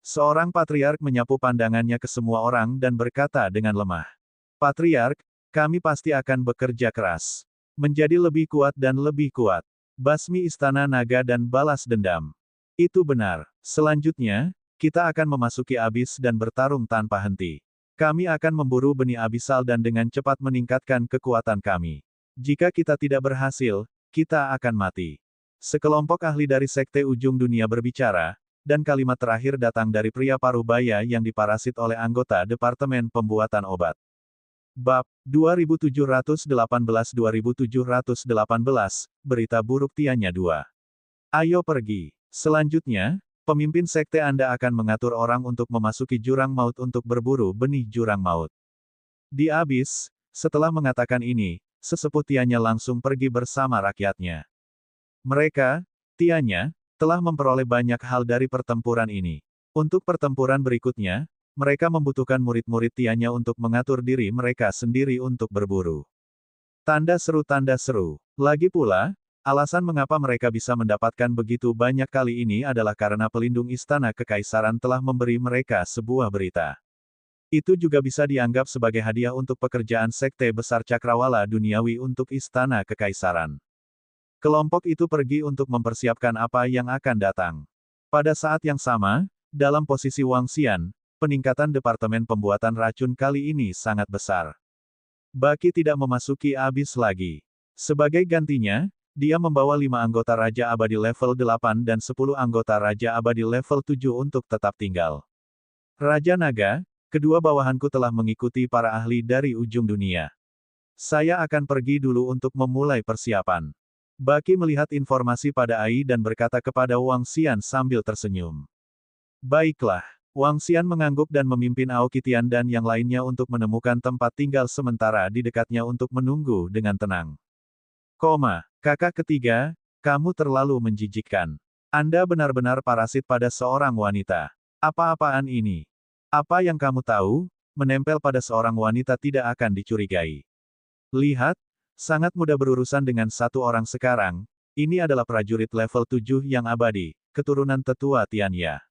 Seorang patriark menyapu pandangannya ke semua orang dan berkata dengan lemah. Patriark, kami pasti akan bekerja keras. Menjadi lebih kuat dan lebih kuat. Basmi Istana Naga dan balas dendam. Itu benar. Selanjutnya, kita akan memasuki Abis dan bertarung tanpa henti. Kami akan memburu benih abisal dan dengan cepat meningkatkan kekuatan kami. Jika kita tidak berhasil, kita akan mati. Sekelompok ahli dari Sekte Ujung Dunia berbicara, dan kalimat terakhir datang dari pria paruh baya yang diparasit oleh anggota Departemen Pembuatan Obat. Bab 2718-2718, Berita Buruk Tianya 2. Ayo pergi. Selanjutnya, pemimpin sekte Anda akan mengatur orang untuk memasuki jurang maut untuk berburu benih jurang maut. Di Abis, setelah mengatakan ini, sesepuh Tianya langsung pergi bersama rakyatnya. Mereka, Tianya, telah memperoleh banyak hal dari pertempuran ini. Untuk pertempuran berikutnya, mereka membutuhkan murid-murid Tianya untuk mengatur diri mereka sendiri untuk berburu. Tanda seru. Lagi pula, alasan mengapa mereka bisa mendapatkan begitu banyak kali ini adalah karena pelindung Istana Kekaisaran telah memberi mereka sebuah berita. Itu juga bisa dianggap sebagai hadiah untuk pekerjaan Sekte Besar Cakrawala Duniawi untuk Istana Kekaisaran. Kelompok itu pergi untuk mempersiapkan apa yang akan datang. Pada saat yang sama, dalam posisi Wang Xian, peningkatan Departemen Pembuatan Racun kali ini sangat besar. Baki tidak memasuki Abis lagi. Sebagai gantinya, dia membawa 5 anggota Raja Abadi level 8 dan 10 anggota Raja Abadi level 7 untuk tetap tinggal. Raja Naga, kedua bawahanku telah mengikuti para ahli dari ujung dunia. Saya akan pergi dulu untuk memulai persiapan. Baki melihat informasi pada Ai dan berkata kepada Wang Xian sambil tersenyum. Baiklah. Wang Xian mengangguk dan memimpin Aoki Tian dan yang lainnya untuk menemukan tempat tinggal sementara di dekatnya untuk menunggu dengan tenang. Kakak ketiga, kamu terlalu menjijikkan. Anda benar-benar parasit pada seorang wanita. Apa-apaan ini? Apa yang kamu tahu, menempel pada seorang wanita tidak akan dicurigai. Lihat, sangat mudah berurusan dengan satu orang sekarang, ini adalah prajurit level 7 yang abadi, keturunan tetua Tianya.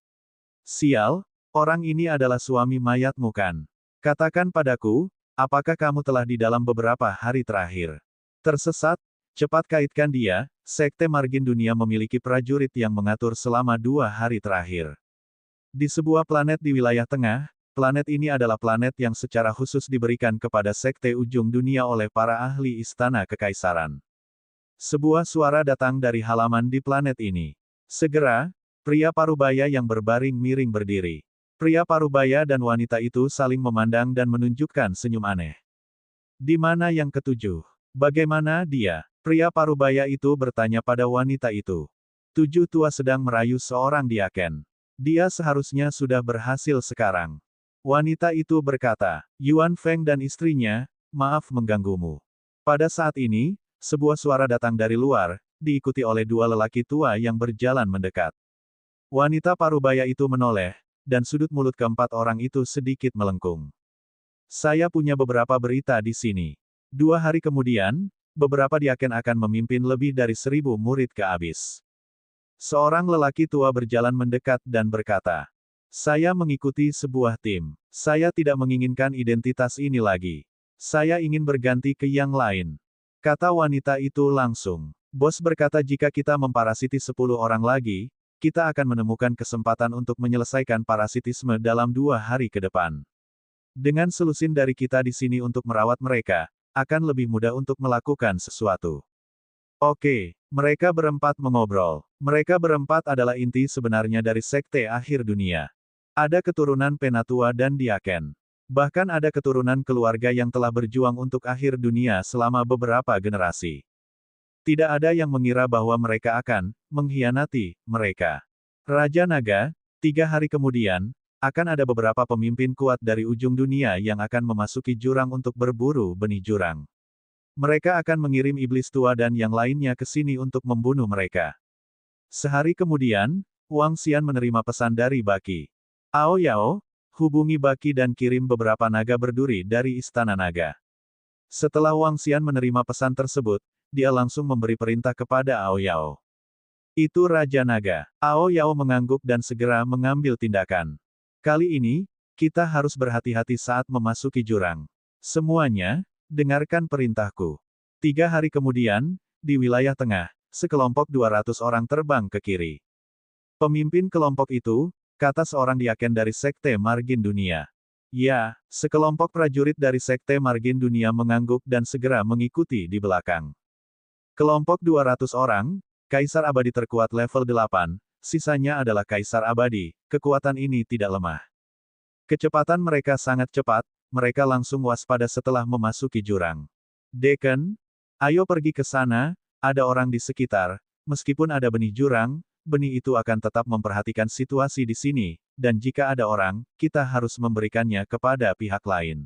Sial, orang ini adalah suami mayatmu kan? Katakan padaku, apakah kamu telah di dalam beberapa hari terakhir? Tersesat? Cepat kaitkan dia, Sekte Margin Dunia memiliki prajurit yang mengatur selama 2 hari terakhir. Di sebuah planet di wilayah tengah, planet ini adalah planet yang secara khusus diberikan kepada Sekte Ujung Dunia oleh para ahli Istana Kekaisaran. Sebuah suara datang dari halaman di planet ini. Segera, pria parubaya yang berbaring miring berdiri. Pria parubaya dan wanita itu saling memandang dan menunjukkan senyum aneh. Di mana yang ketujuh? Bagaimana dia? Pria parubaya itu bertanya pada wanita itu. 7 tua sedang merayu seorang diaken. Dia seharusnya sudah berhasil sekarang. Wanita itu berkata, Yuan Feng dan istrinya, maaf mengganggumu. Pada saat ini, sebuah suara datang dari luar, diikuti oleh 2 lelaki tua yang berjalan mendekat. Wanita parubaya itu menoleh, dan sudut mulut keempat orang itu sedikit melengkung. Saya punya beberapa berita di sini. 2 hari kemudian, beberapa diaken akan memimpin lebih dari 1000 murid ke Abis. Seorang lelaki tua berjalan mendekat dan berkata, saya mengikuti sebuah tim. Saya tidak menginginkan identitas ini lagi. Saya ingin berganti ke yang lain. Kata wanita itu langsung. Bos berkata jika kita memparasiti 10 orang lagi, kita akan menemukan kesempatan untuk menyelesaikan parasitisme dalam 2 hari ke depan. Dengan selusin dari kita di sini untuk merawat mereka, akan lebih mudah untuk melakukan sesuatu. Oke, mereka berempat mengobrol. Mereka berempat adalah inti sebenarnya dari Sekte Akhir Dunia. Ada keturunan Penatua dan Diaken. Bahkan ada keturunan keluarga yang telah berjuang untuk akhir dunia selama beberapa generasi. Tidak ada yang mengira bahwa mereka akan mengkhianati mereka. Raja Naga, 3 hari kemudian, akan ada beberapa pemimpin kuat dari ujung dunia yang akan memasuki jurang untuk berburu benih jurang. Mereka akan mengirim iblis tua dan yang lainnya ke sini untuk membunuh mereka. Sehari kemudian, Wang Xian menerima pesan dari Baki. Ao Yao, hubungi Baki dan kirim beberapa naga berduri dari Istana Naga. Setelah Wang Xian menerima pesan tersebut, dia langsung memberi perintah kepada Ao Yao. Itu Raja Naga. Ao Yao mengangguk dan segera mengambil tindakan. Kali ini, kita harus berhati-hati saat memasuki jurang. Semuanya, dengarkan perintahku. 3 hari kemudian, di wilayah tengah, sekelompok 200 orang terbang ke kiri. Pemimpin kelompok itu, kata seorang diaken dari Sekte Margin Dunia. Ya, sekelompok prajurit dari Sekte Margin Dunia mengangguk dan segera mengikuti di belakang. Kelompok 200 orang, Kaisar Abadi terkuat level 8, sisanya adalah Kaisar Abadi, kekuatan ini tidak lemah. Kecepatan mereka sangat cepat, mereka langsung waspada setelah memasuki jurang. Deken, ayo pergi ke sana, ada orang di sekitar, meskipun ada benih jurang, benih itu akan tetap memperhatikan situasi di sini, dan jika ada orang, kita harus memberikannya kepada pihak lain.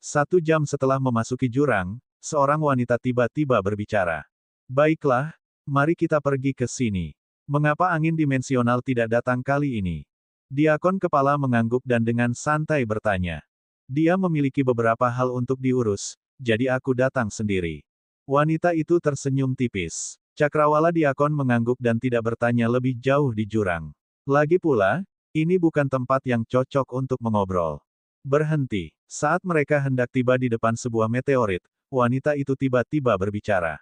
1 jam setelah memasuki jurang, seorang wanita tiba-tiba berbicara. Baiklah, mari kita pergi ke sini. Mengapa angin dimensional tidak datang kali ini? Diakon kepala mengangguk dan dengan santai bertanya. Dia memiliki beberapa hal untuk diurus, jadi aku datang sendiri. Wanita itu tersenyum tipis. Cakrawala Diakon mengangguk dan tidak bertanya lebih jauh di jurang. Lagi pula, ini bukan tempat yang cocok untuk mengobrol. Berhenti. Saat mereka hendak tiba di depan sebuah meteorit, wanita itu tiba-tiba berbicara.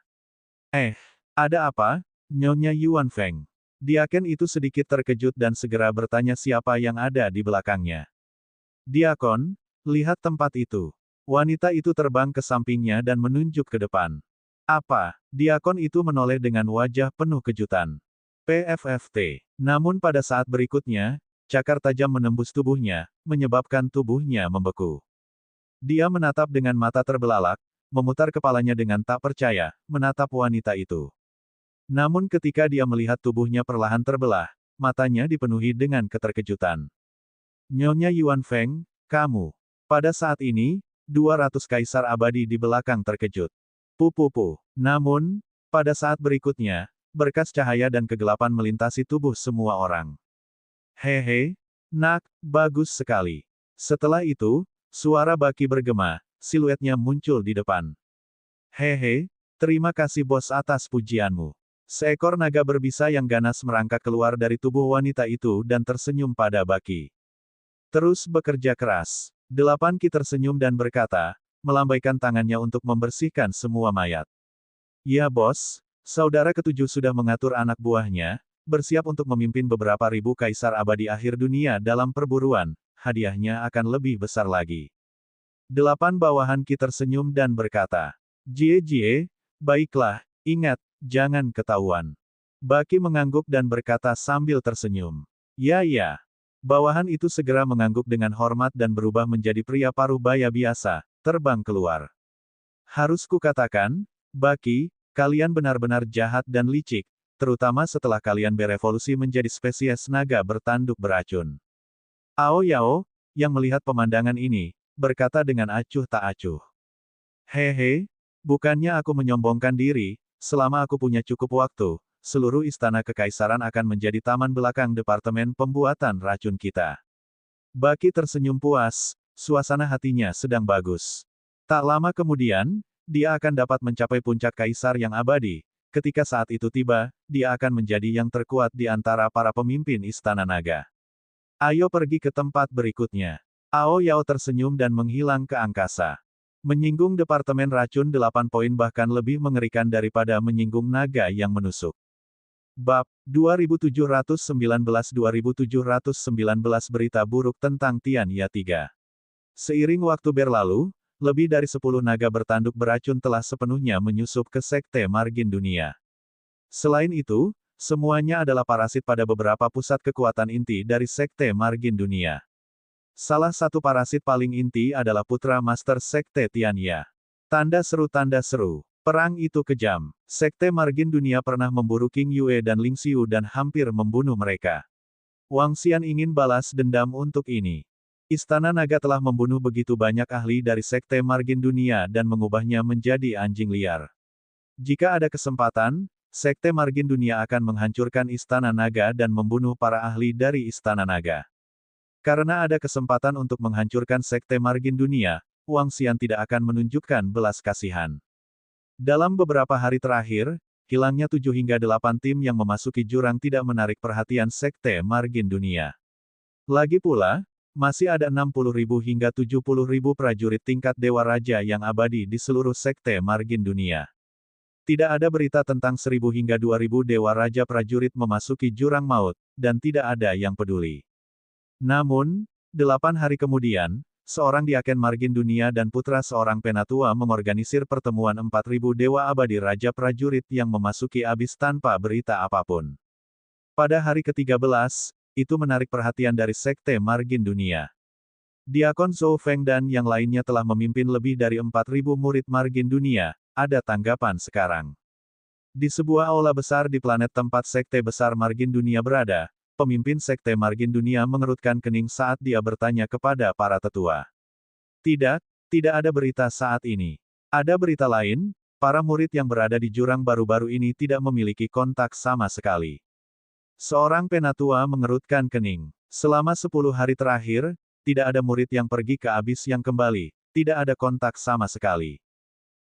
Ada apa, Nyonya Yuan Feng? Diaken itu sedikit terkejut dan segera bertanya siapa yang ada di belakangnya. Diakon, lihat tempat itu. Wanita itu terbang ke sampingnya dan menunjuk ke depan. Apa? Diakon itu menoleh dengan wajah penuh kejutan. PFFT. Namun pada saat berikutnya, cakar tajam menembus tubuhnya, menyebabkan tubuhnya membeku. Dia menatap dengan mata terbelalak, memutar kepalanya dengan tak percaya, menatap wanita itu. Namun ketika dia melihat tubuhnya perlahan terbelah, matanya dipenuhi dengan keterkejutan. Nyonya Yuan Feng, kamu. Pada saat ini, 200 kaisar abadi di belakang terkejut. Pupupu. Namun, pada saat berikutnya, berkas cahaya dan kegelapan melintasi tubuh semua orang. Hehe, nak, bagus sekali. Setelah itu, suara Baki bergema, siluetnya muncul di depan. Hehe, terima kasih bos atas pujianmu. Seekor naga berbisa yang ganas merangkak keluar dari tubuh wanita itu dan tersenyum pada Baki. Terus bekerja keras. 8 Ki tersenyum dan berkata, melambaikan tangannya untuk membersihkan semua mayat. Ya bos, saudara ketujuh sudah mengatur anak buahnya, bersiap untuk memimpin beberapa ribu kaisar abadi akhir dunia dalam perburuan, hadiahnya akan lebih besar lagi. 8 bawahan Ki tersenyum dan berkata, Jie, baiklah, ingat, jangan ketahuan. Baki mengangguk dan berkata sambil tersenyum. Ya. Bawahan itu segera mengangguk dengan hormat dan berubah menjadi pria paruh baya biasa, terbang keluar. Harus kukatakan, Baki, kalian benar-benar jahat dan licik, terutama setelah kalian berevolusi menjadi spesies naga bertanduk beracun. Ao Yao, yang melihat pemandangan ini, berkata dengan acuh tak acuh. Hehe, bukannya aku menyombongkan diri, selama aku punya cukup waktu, seluruh istana kekaisaran akan menjadi taman belakang departemen pembuatan racun kita. Baki tersenyum puas, suasana hatinya sedang bagus. Tak lama kemudian, dia akan dapat mencapai puncak kaisar yang abadi. Ketika saat itu tiba, dia akan menjadi yang terkuat di antara para pemimpin istana naga. Ayo pergi ke tempat berikutnya. Ao Yao tersenyum dan menghilang ke angkasa. Menyinggung departemen racun 8 poin bahkan lebih mengerikan daripada menyinggung naga yang menusuk. Bab 2719-2719 Berita buruk tentang Tian Ya 3. Seiring waktu berlalu, lebih dari 10 naga bertanduk beracun telah sepenuhnya menyusup ke Sekte Margin Dunia. Selain itu, semuanya adalah parasit pada beberapa pusat kekuatan inti dari Sekte Margin Dunia. Salah satu parasit paling inti adalah putra Master Sekte Tian Ya. Tanda seru. Perang itu kejam. Sekte Margin Dunia pernah memburu King Yue dan Ling Xiu dan hampir membunuh mereka. Wang Xian ingin balas dendam untuk ini. Istana Naga telah membunuh begitu banyak ahli dari Sekte Margin Dunia dan mengubahnya menjadi anjing liar. Jika ada kesempatan, Sekte Margin Dunia akan menghancurkan Istana Naga dan membunuh para ahli dari Istana Naga. Karena ada kesempatan untuk menghancurkan Sekte Margin Dunia, Wang Xian tidak akan menunjukkan belas kasihan. Dalam beberapa hari terakhir, hilangnya 7 hingga 8 tim yang memasuki jurang tidak menarik perhatian Sekte Margin Dunia. Lagi pula, masih ada 60.000 hingga 70.000 prajurit tingkat Dewa Raja yang abadi di seluruh Sekte Margin Dunia. Tidak ada berita tentang 1.000 hingga 2.000 Dewa Raja prajurit memasuki jurang maut, dan tidak ada yang peduli. Namun, 8 hari kemudian, seorang Diaken Margin Dunia dan putra seorang penatua mengorganisir pertemuan 4.000 Dewa Abadi Raja Prajurit yang memasuki abis tanpa berita apapun. Pada hari ke-13, itu menarik perhatian dari Sekte Margin Dunia. Diakon Zhou Feng dan yang lainnya telah memimpin lebih dari 4.000 murid Margin Dunia, ada tanggapan sekarang. Di sebuah aula besar di planet tempat Sekte Besar Margin Dunia berada, pemimpin Sekte Margin Dunia mengerutkan kening saat dia bertanya kepada para tetua. Tidak ada berita saat ini. Ada berita lain, para murid yang berada di jurang baru-baru ini tidak memiliki kontak sama sekali. Seorang penatua mengerutkan kening. Selama 10 hari terakhir, tidak ada murid yang pergi ke abis yang kembali, tidak ada kontak sama sekali.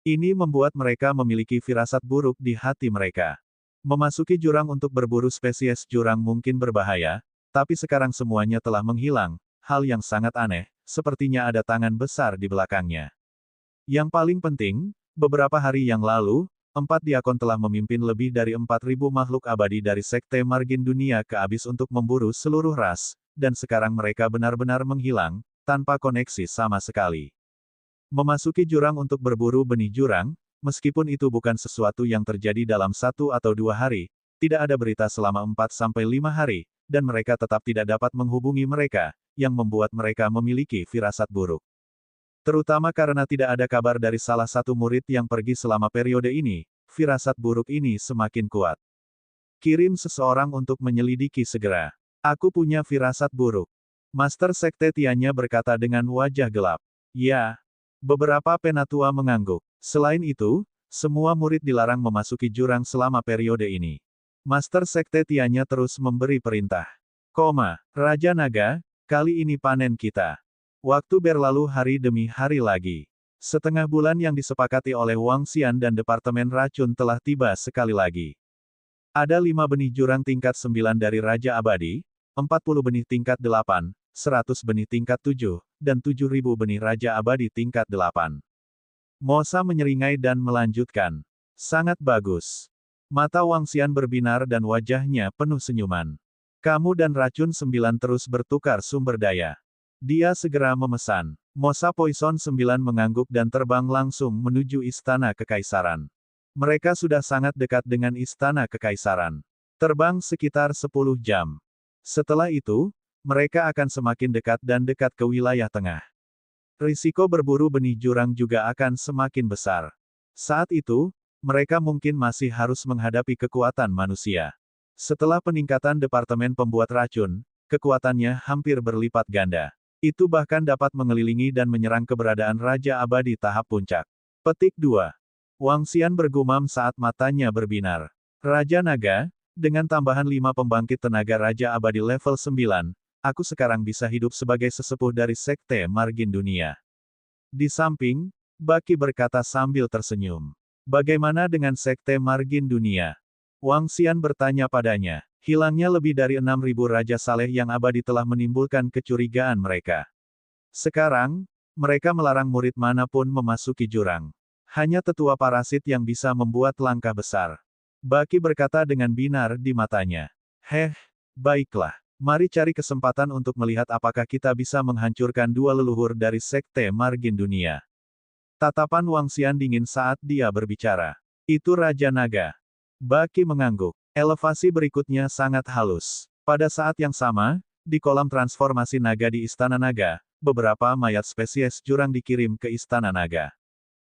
Ini membuat mereka memiliki firasat buruk di hati mereka. Memasuki jurang untuk berburu spesies jurang mungkin berbahaya, tapi sekarang semuanya telah menghilang, hal yang sangat aneh, sepertinya ada tangan besar di belakangnya. Yang paling penting, beberapa hari yang lalu, 4 diakon telah memimpin lebih dari 4.000 makhluk abadi dari Sekte Margin Dunia ke abis untuk memburu seluruh ras, dan sekarang mereka benar-benar menghilang, tanpa koneksi sama sekali. Memasuki jurang untuk berburu benih jurang, meskipun itu bukan sesuatu yang terjadi dalam 1 atau 2 hari, tidak ada berita selama 4-5 hari, dan mereka tetap tidak dapat menghubungi mereka, yang membuat mereka memiliki firasat buruk. Terutama karena tidak ada kabar dari salah satu murid yang pergi selama periode ini, firasat buruk ini semakin kuat. Kirim seseorang untuk menyelidiki segera. Aku punya firasat buruk. Master Sekte Tianya berkata dengan wajah gelap. Ya. Beberapa penatua mengangguk. Selain itu, semua murid dilarang memasuki jurang selama periode ini. Master Sekte Tianya terus memberi perintah. Raja Naga, kali ini panen kita. Waktu berlalu hari demi hari lagi. Setengah bulan yang disepakati oleh Wang Xian dan Departemen Racun telah tiba sekali lagi. Ada 5 benih jurang tingkat 9 dari Raja Abadi, 40 benih tingkat 8, 100 benih tingkat 7, dan 7.000 benih Raja Abadi tingkat 8. Mosa menyeringai dan melanjutkan. Sangat bagus. Mata Wang Xian berbinar dan wajahnya penuh senyuman. Kamu dan Racun 9 terus bertukar sumber daya. Dia segera memesan. Mosa Poison 9 mengangguk dan terbang langsung menuju Istana Kekaisaran. Mereka sudah sangat dekat dengan Istana Kekaisaran. Terbang sekitar 10 jam. Setelah itu, mereka akan semakin dekat dan dekat ke wilayah tengah. Risiko berburu benih jurang juga akan semakin besar. Saat itu, mereka mungkin masih harus menghadapi kekuatan manusia. Setelah peningkatan Departemen Pembuat Racun, kekuatannya hampir berlipat ganda. Itu bahkan dapat mengelilingi dan menyerang keberadaan Raja Abadi tahap puncak. Petik 2. Wang Xian bergumam saat matanya berbinar. Raja Naga, dengan tambahan 5 pembangkit tenaga Raja Abadi level 9, aku sekarang bisa hidup sebagai sesepuh dari Sekte Margin Dunia. Di samping, Baki berkata sambil tersenyum. Bagaimana dengan Sekte Margin Dunia? Wang Xian bertanya padanya. Hilangnya lebih dari 6.000 Raja Saleh yang abadi telah menimbulkan kecurigaan mereka. Sekarang, mereka melarang murid manapun memasuki jurang. Hanya tetua parasit yang bisa membuat langkah besar. Baki berkata dengan binar di matanya. Baiklah. Mari cari kesempatan untuk melihat apakah kita bisa menghancurkan 2 leluhur dari Sekte Margin Dunia. Tatapan Wang Xian dingin saat dia berbicara. Itu Raja Naga. Baki mengangguk. Elevasi berikutnya sangat halus. Pada saat yang sama, di kolam transformasi naga di Istana Naga, beberapa mayat spesies jurang dikirim ke Istana Naga.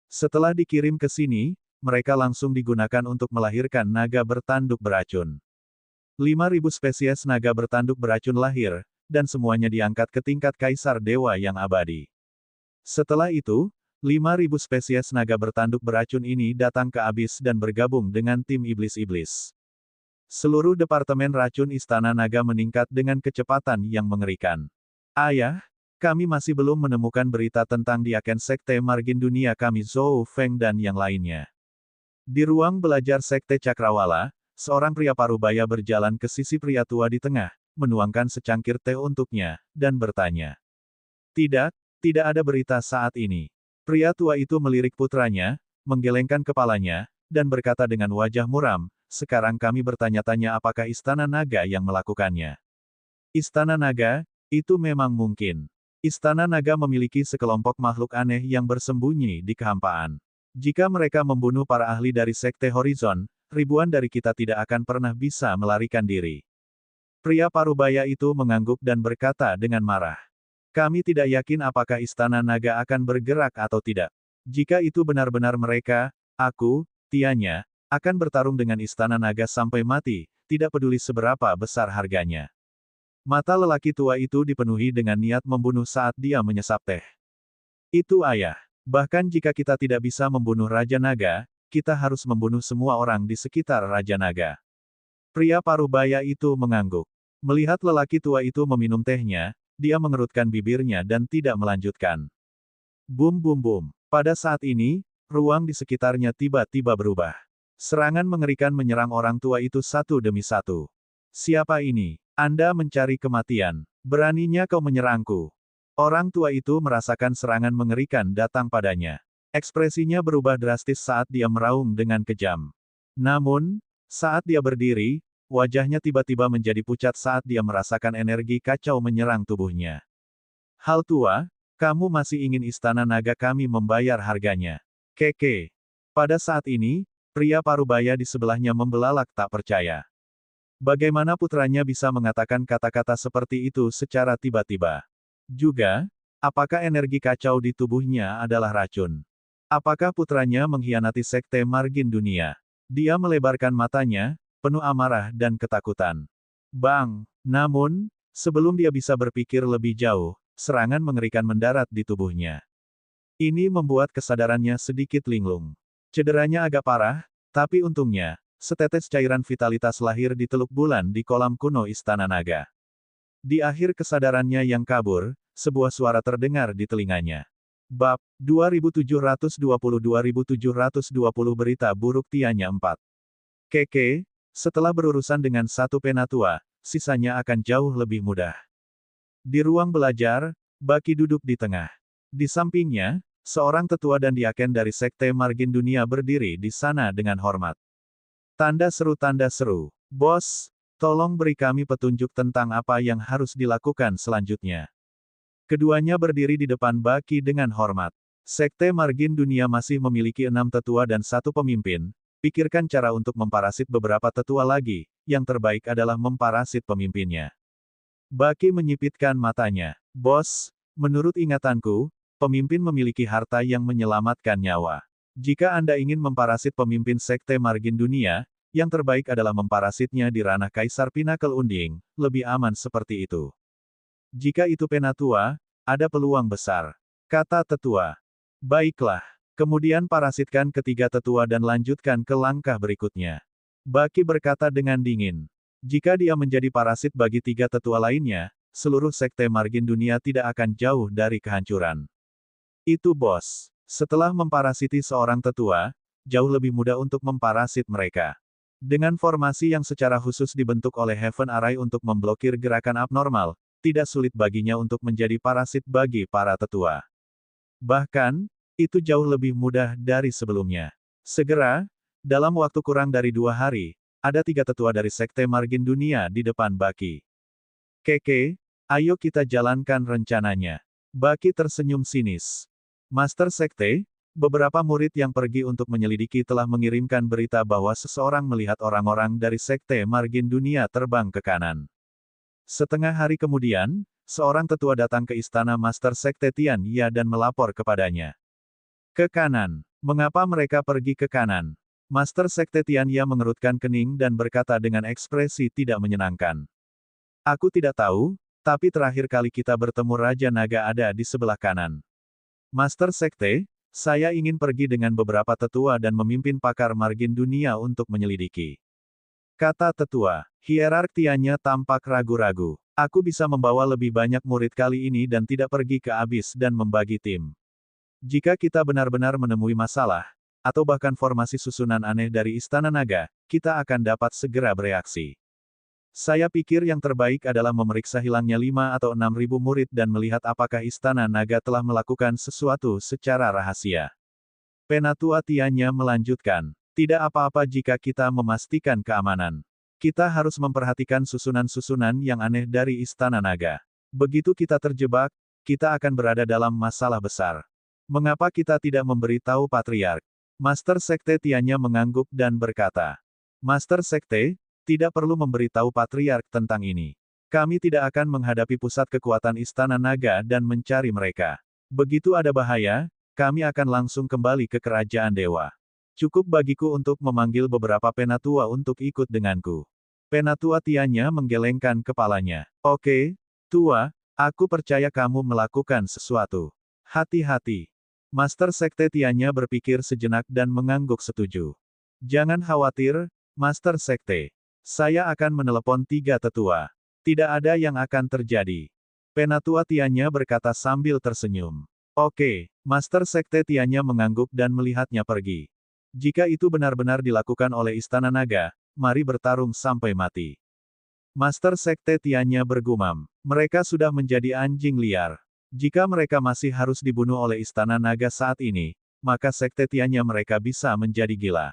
Setelah dikirim ke sini, mereka langsung digunakan untuk melahirkan naga bertanduk beracun. 5.000 spesies naga bertanduk beracun lahir, dan semuanya diangkat ke tingkat Kaisar Dewa yang abadi. Setelah itu, 5.000 spesies naga bertanduk beracun ini datang ke Abyss dan bergabung dengan tim iblis-iblis. Seluruh Departemen Racun Istana Naga meningkat dengan kecepatan yang mengerikan. Ayah, kami masih belum menemukan berita tentang Diaken Sekte Margin Dunia kami Zhou Feng dan yang lainnya. Di ruang belajar Sekte Cakrawala, seorang pria parubaya berjalan ke sisi pria tua di tengah, menuangkan secangkir teh untuknya, dan bertanya. Tidak ada berita saat ini. Pria tua itu melirik putranya, menggelengkan kepalanya, dan berkata dengan wajah muram, sekarang kami bertanya-tanya apakah Istana Naga yang melakukannya. Istana Naga, itu memang mungkin. Istana Naga memiliki sekelompok makhluk aneh yang bersembunyi di kehampaan. Jika mereka membunuh para ahli dari Sekte Horizon, ribuan dari kita tidak akan pernah bisa melarikan diri. Pria parubaya itu mengangguk dan berkata dengan marah. Kami tidak yakin apakah Istana Naga akan bergerak atau tidak. Jika itu benar-benar mereka, aku, Tianya, akan bertarung dengan Istana Naga sampai mati, tidak peduli seberapa besar harganya. Mata lelaki tua itu dipenuhi dengan niat membunuh saat dia menyesap teh. Itu ayah. Bahkan jika kita tidak bisa membunuh Raja Naga, kita harus membunuh semua orang di sekitar Raja Naga. Pria parubaya itu mengangguk. Melihat lelaki tua itu meminum tehnya, dia mengerutkan bibirnya dan tidak melanjutkan. Bum bum bum. Pada saat ini, ruang di sekitarnya tiba-tiba berubah. Serangan mengerikan menyerang orang tua itu satu demi satu. Siapa ini? Anda mencari kematian. Beraninya kau menyerangku. Orang tua itu merasakan serangan mengerikan datang padanya. Ekspresinya berubah drastis saat dia meraung dengan kejam. Namun, saat dia berdiri, wajahnya tiba-tiba menjadi pucat saat dia merasakan energi kacau menyerang tubuhnya. Hal tua, kamu masih ingin Istana Naga kami membayar harganya. Keke. Pada saat ini, pria parubaya di sebelahnya membelalak tak percaya. Bagaimana putranya bisa mengatakan kata-kata seperti itu secara tiba-tiba? Juga, apakah energi kacau di tubuhnya adalah racun? Apakah putranya mengkhianati Sekte Margin Dunia? Dia melebarkan matanya, penuh amarah dan ketakutan. Bang! Namun, Sebelum dia bisa berpikir lebih jauh, serangan mengerikan mendarat di tubuhnya. Ini membuat kesadarannya sedikit linglung. Cederanya agak parah, tapi untungnya, setetes cairan vitalitas lahir di teluk bulan di kolam kuno Istana Naga. Di akhir kesadarannya yang kabur, sebuah suara terdengar di telinganya. Bab 2720-2720 Berita Buruk Tianya 4. Keke, setelah berurusan dengan satu penatua, sisanya akan jauh lebih mudah. Di ruang belajar, Baki duduk di tengah. Di sampingnya, seorang tetua dan diaken dari Sekte Margin Dunia berdiri di sana dengan hormat. Tanda seru, bos, tolong beri kami petunjuk tentang apa yang harus dilakukan selanjutnya. Keduanya berdiri di depan Baki dengan hormat. Sekte Margin Dunia masih memiliki 6 tetua dan 1 pemimpin. Pikirkan cara untuk memparasit beberapa tetua lagi, yang terbaik adalah memparasit pemimpinnya. Baki menyipitkan matanya. Bos, menurut ingatanku, pemimpin memiliki harta yang menyelamatkan nyawa. Jika Anda ingin memparasit pemimpin Sekte Margin Dunia, yang terbaik adalah memparasitnya di ranah Kaisar Pinnacle Unding, lebih aman seperti itu. Jika itu penatua, ada peluang besar, kata tetua. Baiklah, kemudian parasitkan ketiga tetua dan lanjutkan ke langkah berikutnya. Baki berkata dengan dingin. Jika dia menjadi parasit bagi 3 tetua lainnya, seluruh Sekte Margin Dunia tidak akan jauh dari kehancuran. Itu bos. Setelah memparasiti seorang tetua, jauh lebih mudah untuk memparasit mereka. Dengan formasi yang secara khusus dibentuk oleh Heaven Array untuk memblokir gerakan abnormal, tidak sulit baginya untuk menjadi parasit bagi para tetua. Bahkan, itu jauh lebih mudah dari sebelumnya. Segera, dalam waktu kurang dari 2 hari, ada 3 tetua dari Sekte Margin Dunia di depan Baki. Keke, ayo kita jalankan rencananya. Baki tersenyum sinis. Master Sekte, beberapa murid yang pergi untuk menyelidiki telah mengirimkan berita bahwa seseorang melihat orang-orang dari Sekte Margin Dunia terbang ke kanan. Setengah hari kemudian, seorang tetua datang ke istana Master Sekte Tian Ya dan melapor kepadanya. Ke kanan. Mengapa mereka pergi ke kanan? Master Sekte Tian Ya mengerutkan kening dan berkata dengan ekspresi tidak menyenangkan. Aku tidak tahu, tapi terakhir kali kita bertemu Raja Naga ada di sebelah kanan. Master Sekte, saya ingin pergi dengan beberapa tetua dan memimpin pakar margin dunia untuk menyelidiki. Kata tetua, hierarkianya tampak ragu-ragu. Aku bisa membawa lebih banyak murid kali ini dan tidak pergi ke Abyss dan membagi tim. Jika kita benar-benar menemui masalah, atau bahkan formasi susunan aneh dari Istana Naga, kita akan dapat segera bereaksi. Saya pikir yang terbaik adalah memeriksa hilangnya 5 atau 6 ribu murid dan melihat apakah Istana Naga telah melakukan sesuatu secara rahasia. Penatua Tianya melanjutkan. Tidak apa-apa jika kita memastikan keamanan. Kita harus memperhatikan susunan-susunan yang aneh dari Istana Naga. Begitu kita terjebak, kita akan berada dalam masalah besar. Mengapa kita tidak memberitahu Patriark? Master Sekte Tianya mengangguk dan berkata. Master Sekte, tidak perlu memberitahu Patriark tentang ini. Kami tidak akan menghadapi pusat kekuatan Istana Naga dan mencari mereka. Begitu ada bahaya, kami akan langsung kembali ke Kerajaan Dewa. Cukup bagiku untuk memanggil beberapa penatua untuk ikut denganku. Penatua Tianya menggelengkan kepalanya. Oke, Tua, aku percaya kamu melakukan sesuatu. Hati-hati. Master Sekte Tianya berpikir sejenak dan mengangguk setuju. Jangan khawatir, Master Sekte. Saya akan menelepon 3 tetua. Tidak ada yang akan terjadi. Penatua Tianya berkata sambil tersenyum. Oke, Master Sekte Tianya mengangguk dan melihatnya pergi. Jika itu benar-benar dilakukan oleh Istana Naga, mari bertarung sampai mati. Master Sekte Tianya bergumam. Mereka sudah menjadi anjing liar. Jika mereka masih harus dibunuh oleh Istana Naga saat ini, maka Sekte Tianya mereka bisa menjadi gila.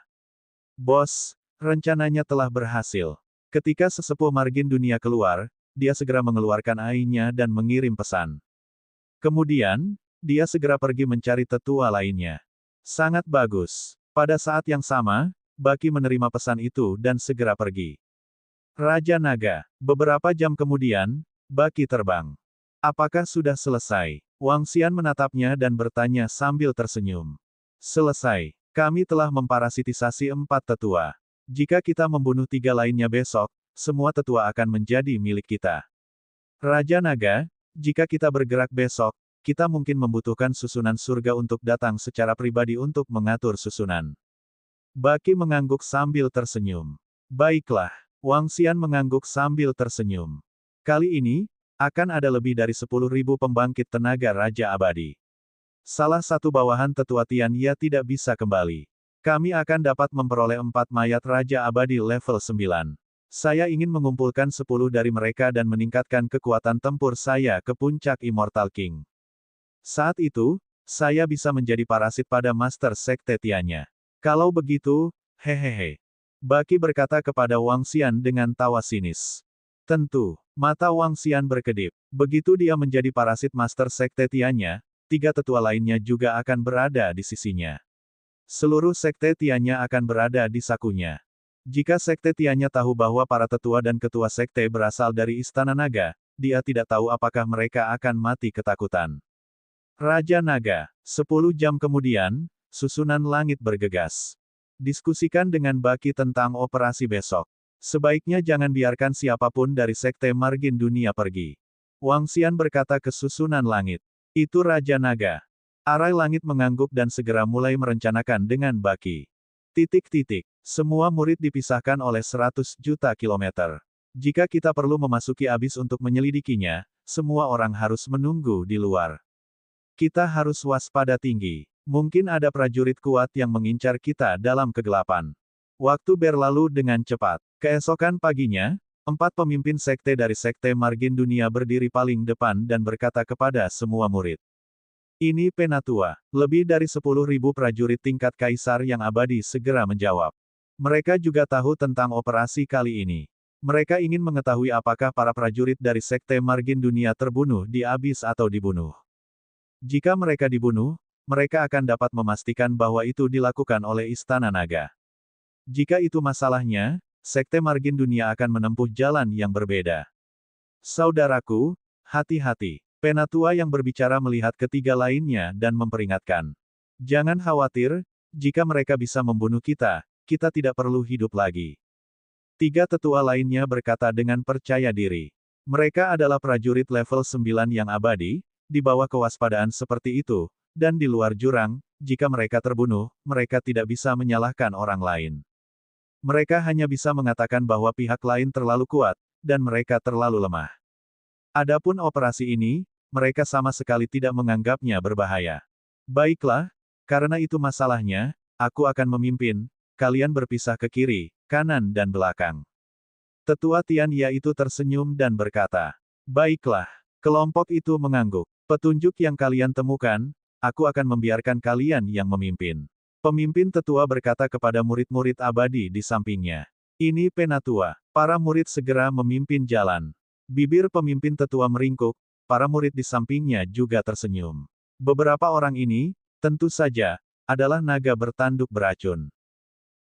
Bos, rencananya telah berhasil. Ketika sesepuh margin dunia keluar, dia segera mengeluarkan AI-nya dan mengirim pesan. Kemudian, dia segera pergi mencari tetua lainnya. Sangat bagus. Pada saat yang sama, Baki menerima pesan itu dan segera pergi. Raja Naga. Beberapa jam kemudian, Baki terbang. Apakah sudah selesai? Wang Xian menatapnya dan bertanya sambil tersenyum. Selesai. Kami telah memparasitisasi 4 tetua. Jika kita membunuh 3 lainnya besok, semua tetua akan menjadi milik kita. Raja Naga, jika kita bergerak besok, kita mungkin membutuhkan susunan surga untuk datang secara pribadi untuk mengatur susunan. Baki mengangguk sambil tersenyum. Baiklah, Wang Xian mengangguk sambil tersenyum. Kali ini, akan ada lebih dari 10.000 pembangkit tenaga Raja Abadi. Salah satu bawahan tetua Tian Ye tidak bisa kembali. Kami akan dapat memperoleh 4 mayat Raja Abadi level 9. Saya ingin mengumpulkan 10 dari mereka dan meningkatkan kekuatan tempur saya ke puncak Immortal King. Saat itu, saya bisa menjadi parasit pada Master Sekte Tiannya. Kalau begitu, hehehe. Baki berkata kepada Wang Xian dengan tawa sinis. Tentu, mata Wang Xian berkedip. Begitu dia menjadi parasit Master Sekte Tiannya, 3 tetua lainnya juga akan berada di sisinya. Seluruh Sekte Tiannya akan berada di sakunya. Jika Sekte Tiannya tahu bahwa para tetua dan ketua Sekte berasal dari Istana Naga, dia tidak tahu apakah mereka akan mati ketakutan. Raja Naga, 10 jam kemudian, susunan langit bergegas. Diskusikan dengan Baki tentang operasi besok. Sebaiknya jangan biarkan siapapun dari Sekte Margin Dunia pergi. Wang Xian berkata ke susunan langit. Itu Raja Naga. Arai langit mengangguk dan segera mulai merencanakan dengan Baki. Semua murid dipisahkan oleh 100 juta kilometer. Jika kita perlu memasuki abis untuk menyelidikinya, semua orang harus menunggu di luar. Kita harus waspada tinggi. Mungkin ada prajurit kuat yang mengincar kita dalam kegelapan. Waktu berlalu dengan cepat. Keesokan paginya, 4 pemimpin sekte dari Sekte Margin Dunia berdiri paling depan dan berkata kepada semua murid. Ini Penatua. Lebih dari 10.000 prajurit tingkat kaisar yang abadi segera menjawab. Mereka juga tahu tentang operasi kali ini. Mereka ingin mengetahui apakah para prajurit dari Sekte Margin Dunia terbunuh di abis atau dibunuh. Jika mereka dibunuh, mereka akan dapat memastikan bahwa itu dilakukan oleh Istana Naga. Jika itu masalahnya, Sekte Margin Dunia akan menempuh jalan yang berbeda. Saudaraku, hati-hati. Penatua yang berbicara melihat ketiga lainnya dan memperingatkan. Jangan khawatir, jika mereka bisa membunuh kita, kita tidak perlu hidup lagi. 3 tetua lainnya berkata dengan percaya diri. Mereka adalah prajurit level 9 yang abadi, di bawah kewaspadaan seperti itu, dan di luar jurang, jika mereka terbunuh, mereka tidak bisa menyalahkan orang lain. Mereka hanya bisa mengatakan bahwa pihak lain terlalu kuat, dan mereka terlalu lemah. Adapun operasi ini, mereka sama sekali tidak menganggapnya berbahaya. Baiklah, karena itu masalahnya, aku akan memimpin, kalian berpisah ke kiri, kanan dan belakang. Tetua Tian Ye itu tersenyum dan berkata, baiklah, kelompok itu mengangguk. Petunjuk yang kalian temukan, aku akan membiarkan kalian yang memimpin. Pemimpin tetua berkata kepada murid-murid abadi di sampingnya. Ini Penatua. Para murid segera memimpin jalan. Bibir pemimpin tetua meringkuk, para murid di sampingnya juga tersenyum. Beberapa orang ini, tentu saja, adalah naga bertanduk beracun.